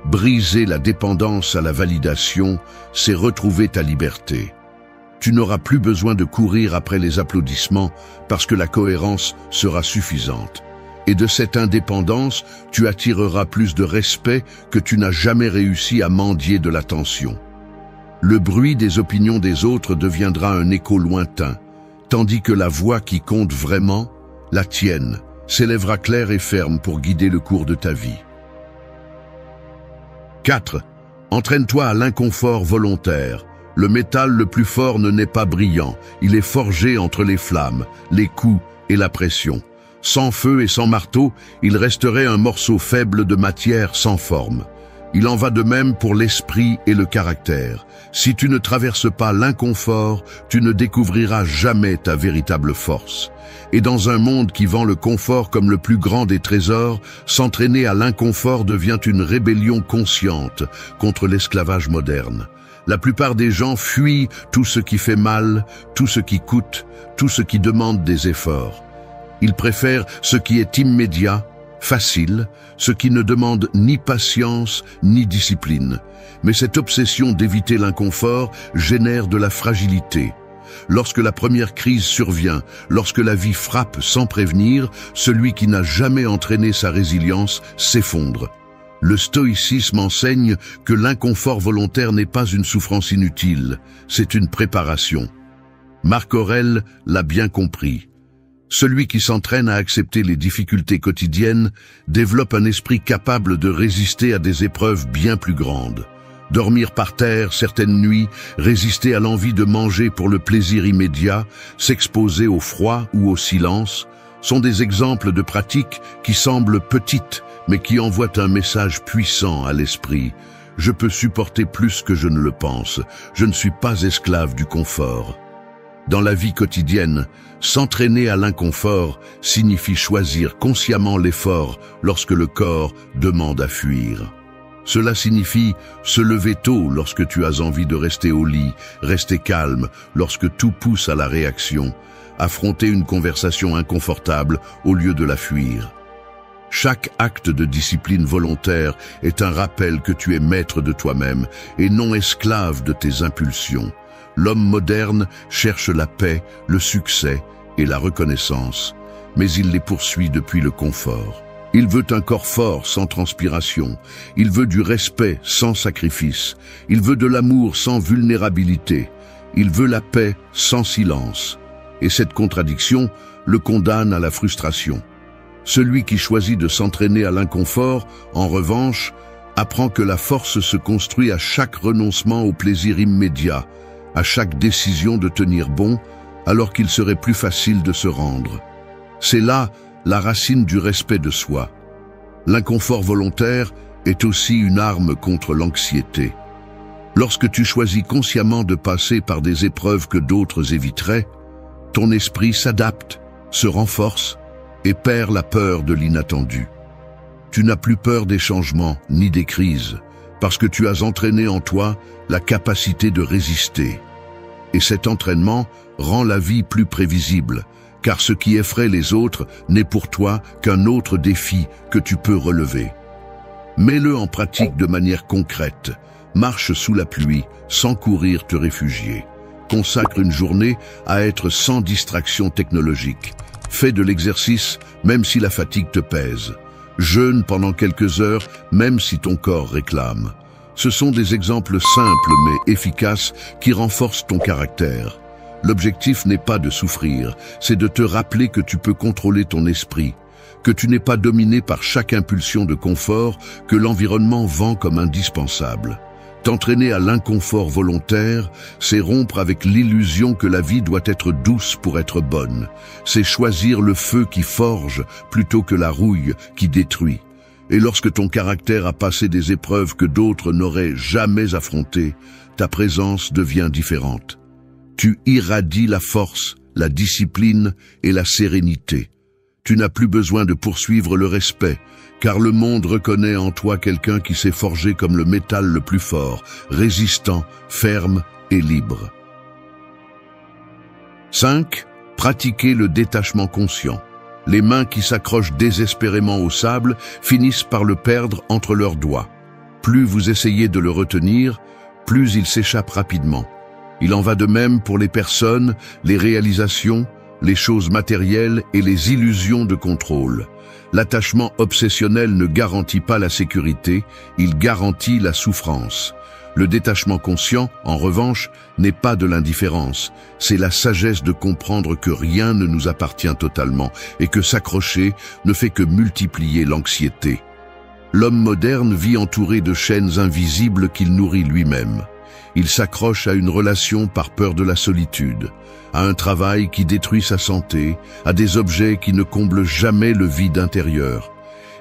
Briser la dépendance à la validation, c'est retrouver ta liberté. Tu n'auras plus besoin de courir après les applaudissements parce que la cohérence sera suffisante. Et de cette indépendance, tu attireras plus de respect que tu n'as jamais réussi à mendier de l'attention. Le bruit des opinions des autres deviendra un écho lointain, tandis que la voix qui compte vraiment, la tienne, s'élèvera claire et ferme pour guider le cours de ta vie. 4. Entraîne-toi à l'inconfort volontaire. Le métal le plus fort ne naît pas brillant, il est forgé entre les flammes, les coups et la pression. Sans feu et sans marteau, il resterait un morceau faible de matière sans forme. Il en va de même pour l'esprit et le caractère. Si tu ne traverses pas l'inconfort, tu ne découvriras jamais ta véritable force. Et dans un monde qui vend le confort comme le plus grand des trésors, s'entraîner à l'inconfort devient une rébellion consciente contre l'esclavage moderne. La plupart des gens fuient tout ce qui fait mal, tout ce qui coûte, tout ce qui demande des efforts. Ils préfèrent ce qui est immédiat, facile, ce qui ne demande ni patience ni discipline. Mais cette obsession d'éviter l'inconfort génère de la fragilité. Lorsque la première crise survient, lorsque la vie frappe sans prévenir, celui qui n'a jamais entraîné sa résilience s'effondre. Le stoïcisme enseigne que l'inconfort volontaire n'est pas une souffrance inutile, c'est une préparation. Marc Aurèle l'a bien compris. Celui qui s'entraîne à accepter les difficultés quotidiennes développe un esprit capable de résister à des épreuves bien plus grandes. Dormir par terre certaines nuits, résister à l'envie de manger pour le plaisir immédiat, s'exposer au froid ou au silence, sont des exemples de pratiques qui semblent petites, mais qui envoient un message puissant à l'esprit. Je peux supporter plus que je ne le pense, je ne suis pas esclave du confort. Dans la vie quotidienne, s'entraîner à l'inconfort signifie choisir consciemment l'effort lorsque le corps demande à fuir. Cela signifie se lever tôt lorsque tu as envie de rester au lit, rester calme lorsque tout pousse à la réaction, affronter une conversation inconfortable au lieu de la fuir. Chaque acte de discipline volontaire est un rappel que tu es maître de toi-même et non esclave de tes impulsions. L'homme moderne cherche la paix, le succès et la reconnaissance, mais il les poursuit depuis le confort. Il veut un corps fort sans transpiration, il veut du respect sans sacrifice, il veut de l'amour sans vulnérabilité, il veut la paix sans silence. Et cette contradiction le condamne à la frustration. Celui qui choisit de s'entraîner à l'inconfort, en revanche, apprend que la force se construit à chaque renoncement au plaisir immédiat, à chaque décision de tenir bon, alors qu'il serait plus facile de se rendre. C'est là la racine du respect de soi. L'inconfort volontaire est aussi une arme contre l'anxiété. Lorsque tu choisis consciemment de passer par des épreuves que d'autres éviteraient, ton esprit s'adapte, se renforce et perd la peur de l'inattendu. Tu n'as plus peur des changements ni des crises, parce que tu as entraîné en toi la capacité de résister. Et cet entraînement rend la vie plus prévisible, car ce qui effraie les autres n'est pour toi qu'un autre défi que tu peux relever. Mets-le en pratique de manière concrète. Marche sous la pluie, sans courir te réfugier. Consacre une journée à être sans distraction technologique. Fais de l'exercice, même si la fatigue te pèse. Jeûne pendant quelques heures, même si ton corps réclame. Ce sont des exemples simples mais efficaces qui renforcent ton caractère. L'objectif n'est pas de souffrir, c'est de te rappeler que tu peux contrôler ton esprit, que tu n'es pas dominé par chaque impulsion de confort que l'environnement vend comme indispensable. T'entraîner à l'inconfort volontaire, c'est rompre avec l'illusion que la vie doit être douce pour être bonne. C'est choisir le feu qui forge plutôt que la rouille qui détruit. Et lorsque ton caractère a passé des épreuves que d'autres n'auraient jamais affrontées, ta présence devient différente. Tu irradies la force, la discipline et la sérénité. Tu n'as plus besoin de poursuivre le respect, car le monde reconnaît en toi quelqu'un qui s'est forgé comme le métal le plus fort, résistant, ferme et libre. 5. Pratiquer le détachement conscient. Les mains qui s'accrochent désespérément au sable finissent par le perdre entre leurs doigts. Plus vous essayez de le retenir, plus il s'échappe rapidement. Il en va de même pour les personnes, les réalisations, les choses matérielles et les illusions de contrôle. L'attachement obsessionnel ne garantit pas la sécurité, il garantit la souffrance. Le détachement conscient, en revanche, n'est pas de l'indifférence. C'est la sagesse de comprendre que rien ne nous appartient totalement et que s'accrocher ne fait que multiplier l'anxiété. L'homme moderne vit entouré de chaînes invisibles qu'il nourrit lui-même. Il s'accroche à une relation par peur de la solitude, à un travail qui détruit sa santé, à des objets qui ne comblent jamais le vide intérieur.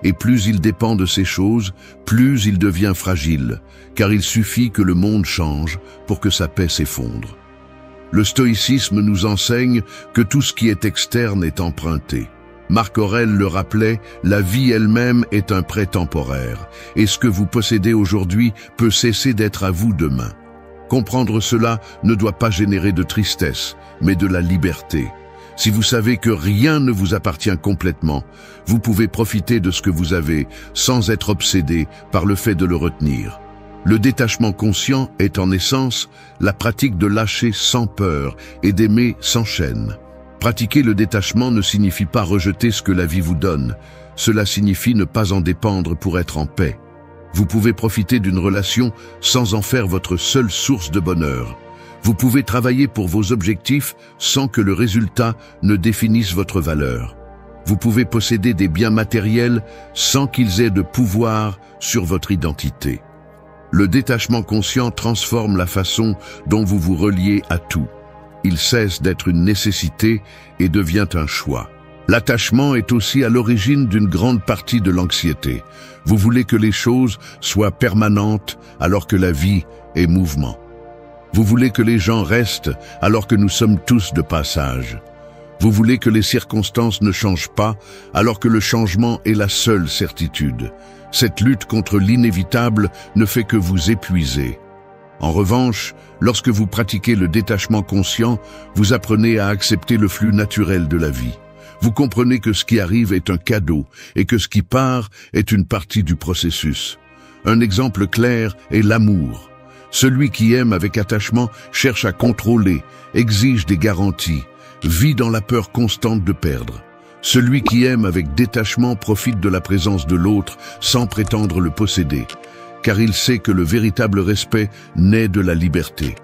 Et plus il dépend de ces choses, plus il devient fragile, car il suffit que le monde change pour que sa paix s'effondre. Le stoïcisme nous enseigne que tout ce qui est externe est emprunté. Marc Aurèle le rappelait, la vie elle-même est un prêt temporaire, et ce que vous possédez aujourd'hui peut cesser d'être à vous demain. Comprendre cela ne doit pas générer de tristesse, mais de la liberté. Si vous savez que rien ne vous appartient complètement, vous pouvez profiter de ce que vous avez sans être obsédé par le fait de le retenir. Le détachement conscient est en essence la pratique de lâcher sans peur et d'aimer sans chaîne. Pratiquer le détachement ne signifie pas rejeter ce que la vie vous donne. Cela signifie ne pas en dépendre pour être en paix. Vous pouvez profiter d'une relation sans en faire votre seule source de bonheur. Vous pouvez travailler pour vos objectifs sans que le résultat ne définisse votre valeur. Vous pouvez posséder des biens matériels sans qu'ils aient de pouvoir sur votre identité. Le détachement conscient transforme la façon dont vous vous reliez à tout. Il cesse d'être une nécessité et devient un choix. L'attachement est aussi à l'origine d'une grande partie de l'anxiété. Vous voulez que les choses soient permanentes alors que la vie est mouvement. Vous voulez que les gens restent alors que nous sommes tous de passage. Vous voulez que les circonstances ne changent pas alors que le changement est la seule certitude. Cette lutte contre l'inévitable ne fait que vous épuiser. En revanche, lorsque vous pratiquez le détachement conscient, vous apprenez à accepter le flux naturel de la vie. Vous comprenez que ce qui arrive est un cadeau et que ce qui part est une partie du processus. Un exemple clair est l'amour. Celui qui aime avec attachement cherche à contrôler, exige des garanties, vit dans la peur constante de perdre. Celui qui aime avec détachement profite de la présence de l'autre sans prétendre le posséder, car il sait que le véritable respect naît de la liberté.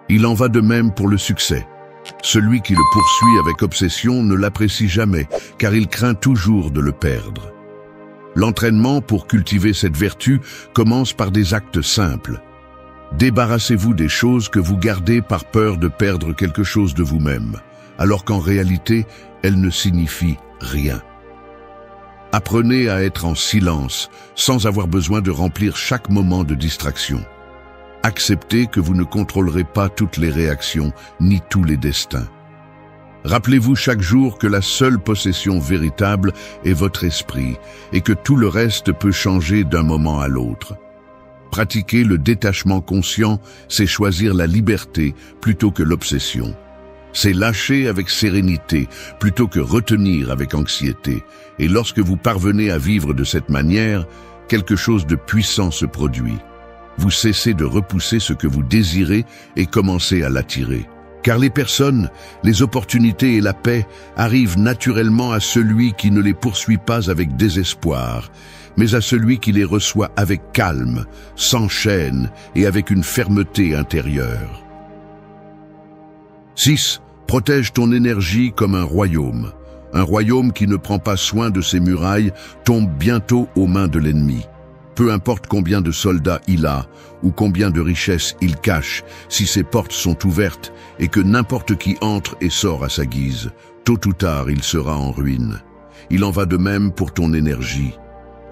Il en va de même pour le succès. Celui qui le poursuit avec obsession ne l'apprécie jamais, car il craint toujours de le perdre. L'entraînement pour cultiver cette vertu commence par des actes simples. Débarrassez-vous des choses que vous gardez par peur de perdre quelque chose de vous-même. alors qu'en réalité, elles ne signifient rien. Apprenez à être en silence, sans avoir besoin de remplir chaque moment de distraction. Acceptez que vous ne contrôlerez pas toutes les réactions, ni tous les destins. Rappelez-vous chaque jour que la seule possession véritable est votre esprit, et que tout le reste peut changer d'un moment à l'autre. Pratiquer le détachement conscient, c'est choisir la liberté plutôt que l'obsession. C'est lâcher avec sérénité plutôt que retenir avec anxiété. Et lorsque vous parvenez à vivre de cette manière, quelque chose de puissant se produit. Vous cessez de repousser ce que vous désirez et commencez à l'attirer. Car les personnes, les opportunités et la paix arrivent naturellement à celui qui ne les poursuit pas avec désespoir, mais à celui qui les reçoit avec calme, sans chaîne et avec une fermeté intérieure. 6. Protège ton énergie comme un royaume. Un royaume qui ne prend pas soin de ses murailles tombe bientôt aux mains de l'ennemi. Peu importe combien de soldats il a ou combien de richesses il cache, si ses portes sont ouvertes et que n'importe qui entre et sort à sa guise, tôt ou tard il sera en ruine. Il en va de même pour ton énergie.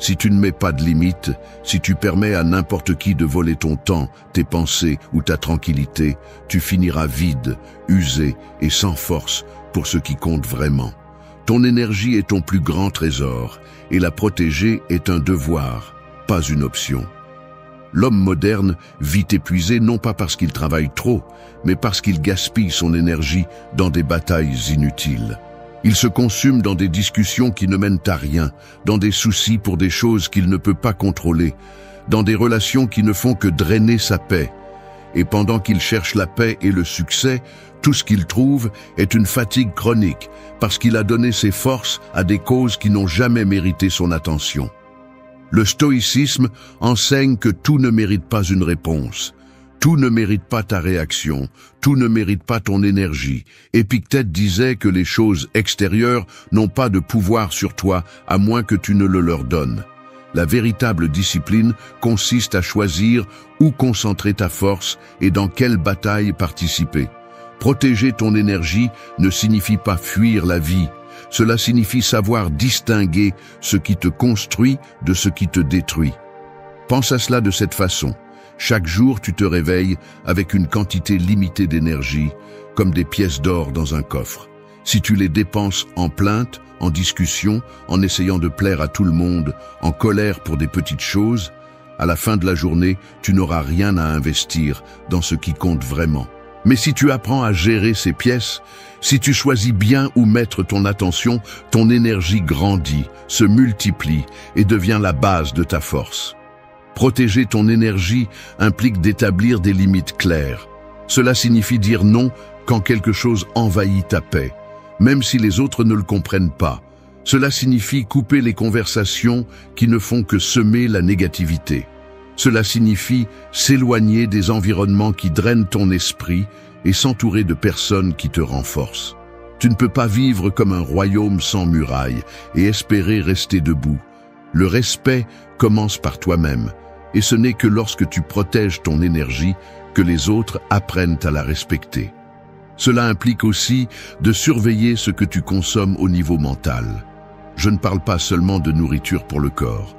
Si tu ne mets pas de limite, si tu permets à n'importe qui de voler ton temps, tes pensées ou ta tranquillité, tu finiras vide, usé et sans force pour ce qui compte vraiment. Ton énergie est ton plus grand trésor, et la protéger est un devoir, pas une option. L'homme moderne vit épuisé non pas parce qu'il travaille trop, mais parce qu'il gaspille son énergie dans des batailles inutiles. Il se consume dans des discussions qui ne mènent à rien, dans des soucis pour des choses qu'il ne peut pas contrôler, dans des relations qui ne font que drainer sa paix. Et pendant qu'il cherche la paix et le succès, tout ce qu'il trouve est une fatigue chronique, parce qu'il a donné ses forces à des causes qui n'ont jamais mérité son attention. Le stoïcisme enseigne que tout ne mérite pas une réponse. Tout ne mérite pas ta réaction, tout ne mérite pas ton énergie. Épictète disait que les choses extérieures n'ont pas de pouvoir sur toi à moins que tu ne le leur donnes. La véritable discipline consiste à choisir où concentrer ta force et dans quelle bataille participer. Protéger ton énergie ne signifie pas fuir la vie. Cela signifie savoir distinguer ce qui te construit de ce qui te détruit. Pense à cela de cette façon. Chaque jour, tu te réveilles avec une quantité limitée d'énergie, comme des pièces d'or dans un coffre. Si tu les dépenses en plaintes, en discussions, en essayant de plaire à tout le monde, en colère pour des petites choses, à la fin de la journée, tu n'auras rien à investir dans ce qui compte vraiment. Mais si tu apprends à gérer ces pièces, si tu choisis bien où mettre ton attention, ton énergie grandit, se multiplie et devient la base de ta force. Protéger ton énergie implique d'établir des limites claires. Cela signifie dire non quand quelque chose envahit ta paix, même si les autres ne le comprennent pas. Cela signifie couper les conversations qui ne font que semer la négativité. Cela signifie s'éloigner des environnements qui drainent ton esprit et s'entourer de personnes qui te renforcent. Tu ne peux pas vivre comme un royaume sans murailles et espérer rester debout. Le respect commence par toi-même. Et ce n'est que lorsque tu protèges ton énergie que les autres apprennent à la respecter. Cela implique aussi de surveiller ce que tu consommes au niveau mental. Je ne parle pas seulement de nourriture pour le corps.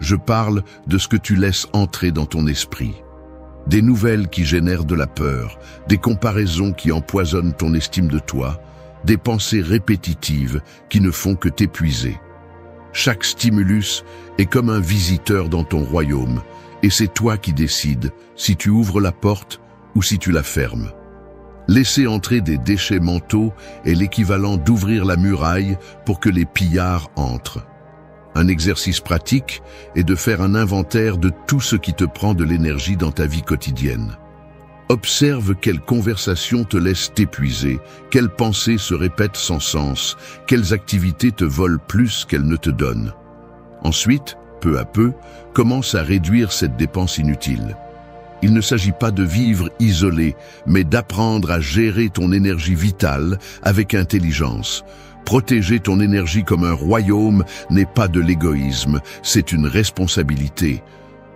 Je parle de ce que tu laisses entrer dans ton esprit. Des nouvelles qui génèrent de la peur, des comparaisons qui empoisonnent ton estime de toi, des pensées répétitives qui ne font que t'épuiser. Chaque stimulus est comme un visiteur dans ton royaume, et c'est toi qui décides si tu ouvres la porte ou si tu la fermes. Laisser entrer des déchets mentaux est l'équivalent d'ouvrir la muraille pour que les pillards entrent. Un exercice pratique est de faire un inventaire de tout ce qui te prend de l'énergie dans ta vie quotidienne. Observe quelles conversations te laissent t'épuiser, quelles pensées se répètent sans sens, quelles activités te volent plus qu'elles ne te donnent. Ensuite, peu à peu, commence à réduire cette dépense inutile. Il ne s'agit pas de vivre isolé, mais d'apprendre à gérer ton énergie vitale avec intelligence. Protéger ton énergie comme un royaume n'est pas de l'égoïsme, c'est une responsabilité.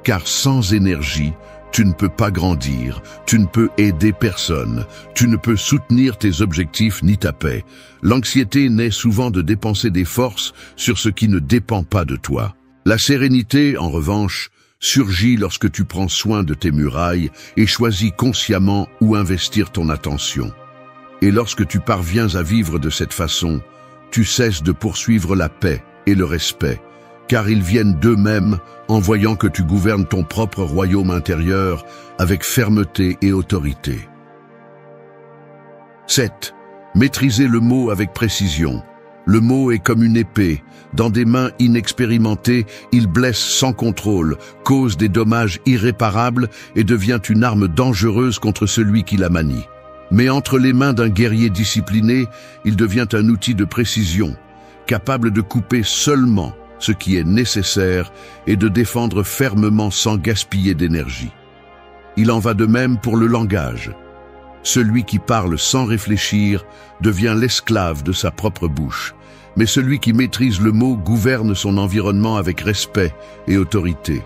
Car sans énergie, tu ne peux pas grandir, tu ne peux aider personne, tu ne peux soutenir tes objectifs ni ta paix. L'anxiété naît souvent de dépenser des forces sur ce qui ne dépend pas de toi. La sérénité, en revanche, surgit lorsque tu prends soin de tes murailles et choisis consciemment où investir ton attention. Et lorsque tu parviens à vivre de cette façon, tu cesses de poursuivre la paix et le respect, car ils viennent d'eux-mêmes en voyant que tu gouvernes ton propre royaume intérieur avec fermeté et autorité. 7. Maîtriser le mot avec précision. Le mot est comme une épée. Dans des mains inexpérimentées, il blesse sans contrôle, cause des dommages irréparables et devient une arme dangereuse contre celui qui la manie. Mais entre les mains d'un guerrier discipliné, il devient un outil de précision, capable de couper seulement ce qui est nécessaire et de défendre fermement sans gaspiller d'énergie. Il en va de même pour le langage. Celui qui parle sans réfléchir devient l'esclave de sa propre bouche, mais celui qui maîtrise le mot gouverne son environnement avec respect et autorité.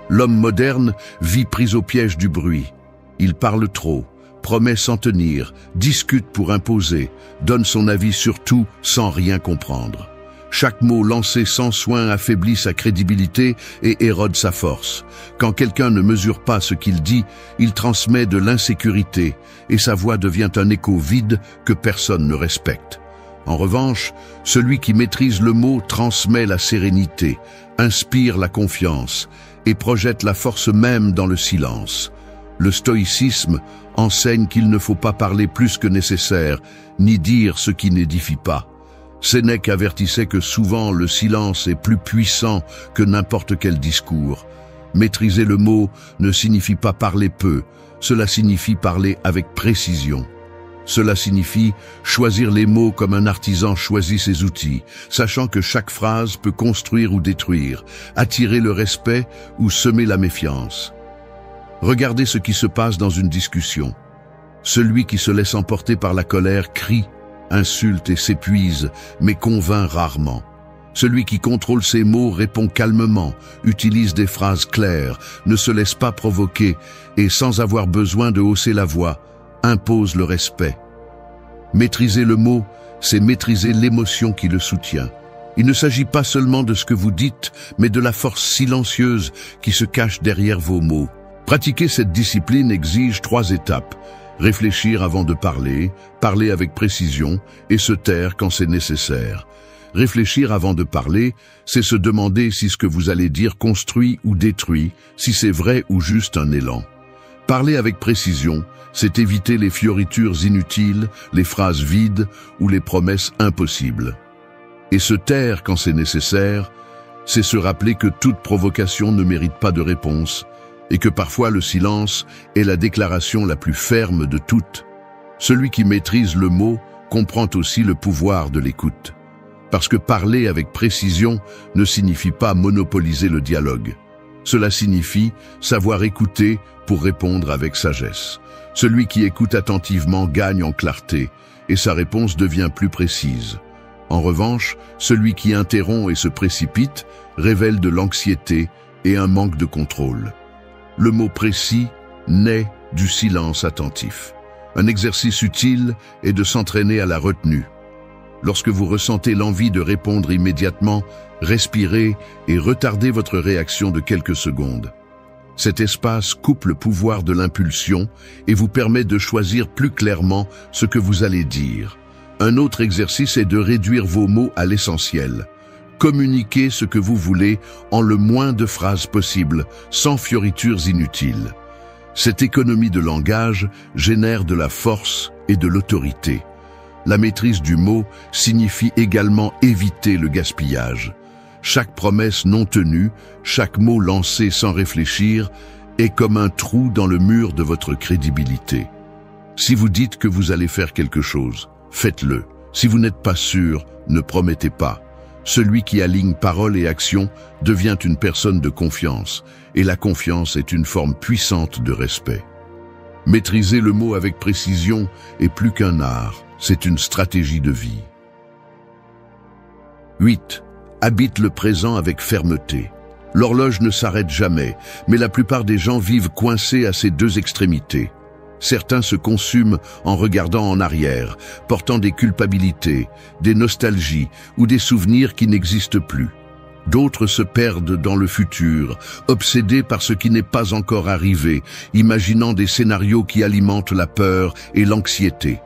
L'homme moderne vit pris au piège du bruit. Il parle trop, promet sans tenir, discute pour imposer, donne son avis sur tout sans rien comprendre. Chaque mot lancé sans soin affaiblit sa crédibilité et érode sa force. Quand quelqu'un ne mesure pas ce qu'il dit, il transmet de l'insécurité et sa voix devient un écho vide que personne ne respecte. En revanche, celui qui maîtrise le mot transmet la sérénité, inspire la confiance et projette la force même dans le silence. Le stoïcisme enseigne qu'il ne faut pas parler plus que nécessaire, ni dire ce qui n'édifie pas. Sénèque avertissait que souvent le silence est plus puissant que n'importe quel discours. Maîtriser le mot ne signifie pas parler peu, cela signifie parler avec précision. Cela signifie choisir les mots comme un artisan choisit ses outils, sachant que chaque phrase peut construire ou détruire, attirer le respect ou semer la méfiance. Regardez ce qui se passe dans une discussion. Celui qui se laisse emporter par la colère crie, insulte et s'épuise, mais convainc rarement. Celui qui contrôle ses mots répond calmement, utilise des phrases claires, ne se laisse pas provoquer et, sans avoir besoin de hausser la voix, impose le respect. Maîtriser le mot, c'est maîtriser l'émotion qui le soutient. Il ne s'agit pas seulement de ce que vous dites, mais de la force silencieuse qui se cache derrière vos mots. Pratiquer cette discipline exige 3 étapes. Réfléchir avant de parler, parler avec précision et se taire quand c'est nécessaire. Réfléchir avant de parler, c'est se demander si ce que vous allez dire construit ou détruit, si c'est vrai ou juste un élan. Parler avec précision, c'est éviter les fioritures inutiles, les phrases vides ou les promesses impossibles. Et se taire quand c'est nécessaire, c'est se rappeler que toute provocation ne mérite pas de réponse, et que parfois le silence est la déclaration la plus ferme de toutes. Celui qui maîtrise le mot comprend aussi le pouvoir de l'écoute. Parce que parler avec précision ne signifie pas monopoliser le dialogue. Cela signifie savoir écouter pour répondre avec sagesse. Celui qui écoute attentivement gagne en clarté et sa réponse devient plus précise. En revanche, celui qui interrompt et se précipite révèle de l'anxiété et un manque de contrôle. Le mot précis naît du silence attentif. Un exercice utile est de s'entraîner à la retenue. Lorsque vous ressentez l'envie de répondre immédiatement, respirez et retardez votre réaction de quelques secondes. Cet espace coupe le pouvoir de l'impulsion et vous permet de choisir plus clairement ce que vous allez dire. Un autre exercice est de réduire vos mots à l'essentiel. Communiquez ce que vous voulez en le moins de phrases possible, sans fioritures inutiles. Cette économie de langage génère de la force et de l'autorité. La maîtrise du mot signifie également éviter le gaspillage. Chaque promesse non tenue, chaque mot lancé sans réfléchir, est comme un trou dans le mur de votre crédibilité. Si vous dites que vous allez faire quelque chose, faites-le. Si vous n'êtes pas sûr, ne promettez pas. Celui qui aligne parole et action devient une personne de confiance, et la confiance est une forme puissante de respect. Maîtriser le mot avec précision est plus qu'un art, c'est une stratégie de vie. 8. Habite le présent avec fermeté. L'horloge ne s'arrête jamais, mais la plupart des gens vivent coincés à ces deux extrémités. Certains se consument en regardant en arrière, portant des culpabilités, des nostalgies ou des souvenirs qui n'existent plus. D'autres se perdent dans le futur, obsédés par ce qui n'est pas encore arrivé, imaginant des scénarios qui alimentent la peur et l'anxiété.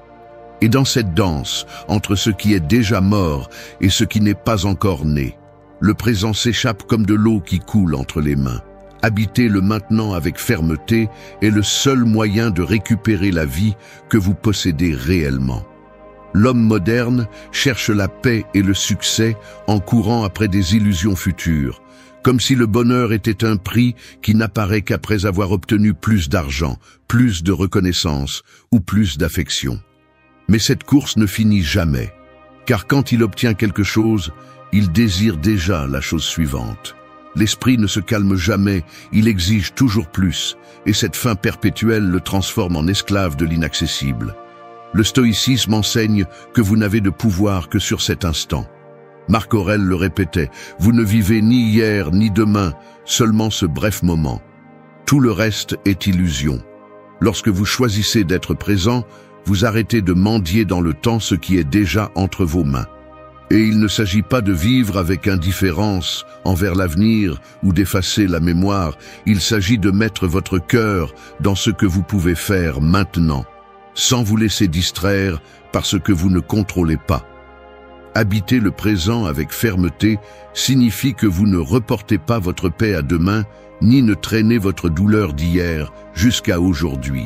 Et dans cette danse, entre ce qui est déjà mort et ce qui n'est pas encore né, le présent s'échappe comme de l'eau qui coule entre les mains. Habiter le maintenant avec fermeté est le seul moyen de récupérer la vie que vous possédez réellement. L'homme moderne cherche la paix et le succès en courant après des illusions futures, comme si le bonheur était un prix qui n'apparaît qu'après avoir obtenu plus d'argent, plus de reconnaissance ou plus d'affection. Mais cette course ne finit jamais, car quand il obtient quelque chose, il désire déjà la chose suivante. L'esprit ne se calme jamais, il exige toujours plus, et cette faim perpétuelle le transforme en esclave de l'inaccessible. Le stoïcisme enseigne que vous n'avez de pouvoir que sur cet instant. Marc Aurèle le répétait, vous ne vivez ni hier ni demain, seulement ce bref moment. Tout le reste est illusion. Lorsque vous choisissez d'être présent, vous arrêtez de mendier dans le temps ce qui est déjà entre vos mains. Et il ne s'agit pas de vivre avec indifférence envers l'avenir ou d'effacer la mémoire, il s'agit de mettre votre cœur dans ce que vous pouvez faire maintenant, sans vous laisser distraire par ce que vous ne contrôlez pas. Habiter le présent avec fermeté signifie que vous ne reportez pas votre paix à demain, ni ne traînez votre douleur d'hier jusqu'à aujourd'hui.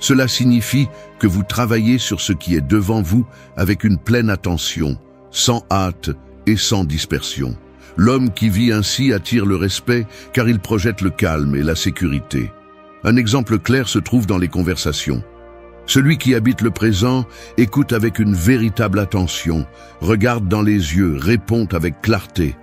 Cela signifie que vous travaillez sur ce qui est devant vous avec une pleine attention, sans hâte et sans dispersion. L'homme qui vit ainsi attire le respect car il projette le calme et la sécurité. Un exemple clair se trouve dans les conversations. Celui qui habite le présent écoute avec une véritable attention, regarde dans les yeux, répond avec clarté.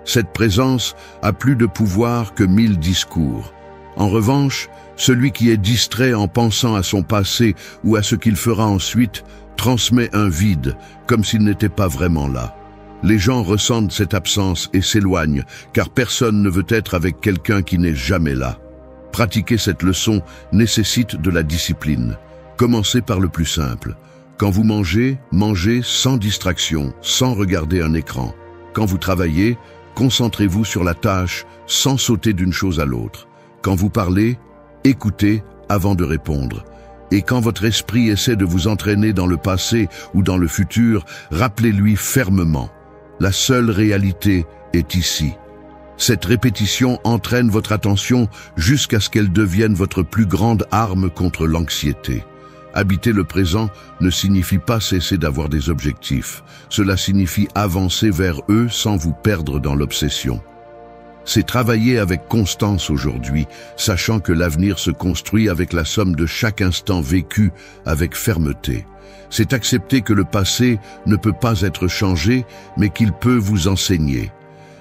Cette présence a plus de pouvoir que 1000 discours. En revanche, celui qui est distrait en pensant à son passé ou à ce qu'il fera ensuite transmet un vide, comme s'il n'était pas vraiment là. Les gens ressentent cette absence et s'éloignent, car personne ne veut être avec quelqu'un qui n'est jamais là. Pratiquer cette leçon nécessite de la discipline. Commencez par le plus simple. Quand vous mangez, mangez sans distraction, sans regarder un écran. Quand vous travaillez, concentrez-vous sur la tâche, sans sauter d'une chose à l'autre. Quand vous parlez, écoutez avant de répondre. Et quand votre esprit essaie de vous entraîner dans le passé ou dans le futur, rappelez-lui fermement. La seule réalité est ici. Cette répétition entraîne votre attention jusqu'à ce qu'elle devienne votre plus grande arme contre l'anxiété. Habiter le présent ne signifie pas cesser d'avoir des objectifs. Cela signifie avancer vers eux sans vous perdre dans l'obsession. C'est travailler avec constance aujourd'hui, sachant que l'avenir se construit avec la somme de chaque instant vécu avec fermeté. C'est accepter que le passé ne peut pas être changé, mais qu'il peut vous enseigner.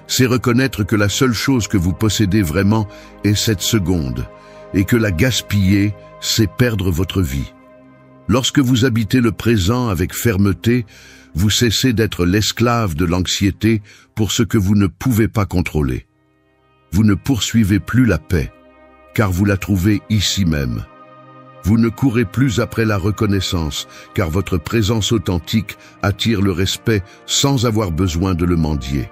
C'est reconnaître que la seule chose que vous possédez vraiment est cette seconde, et que la gaspiller, c'est perdre votre vie. Lorsque vous habitez le présent avec fermeté, vous cessez d'être l'esclave de l'anxiété pour ce que vous ne pouvez pas contrôler. Vous ne poursuivez plus la paix, car vous la trouvez ici même. Vous ne courez plus après la reconnaissance, car votre présence authentique attire le respect sans avoir besoin de le mendier.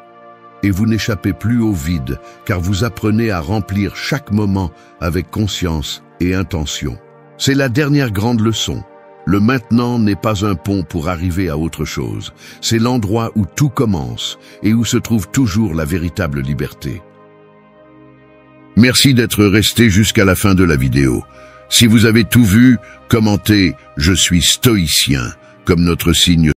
Et vous n'échappez plus au vide, car vous apprenez à remplir chaque moment avec conscience et intention. C'est la dernière grande leçon. Le maintenant n'est pas un pont pour arriver à autre chose. C'est l'endroit où tout commence et où se trouve toujours la véritable liberté. Merci d'être resté jusqu'à la fin de la vidéo. Si vous avez tout vu, commentez « Je suis stoïcien » comme notre signe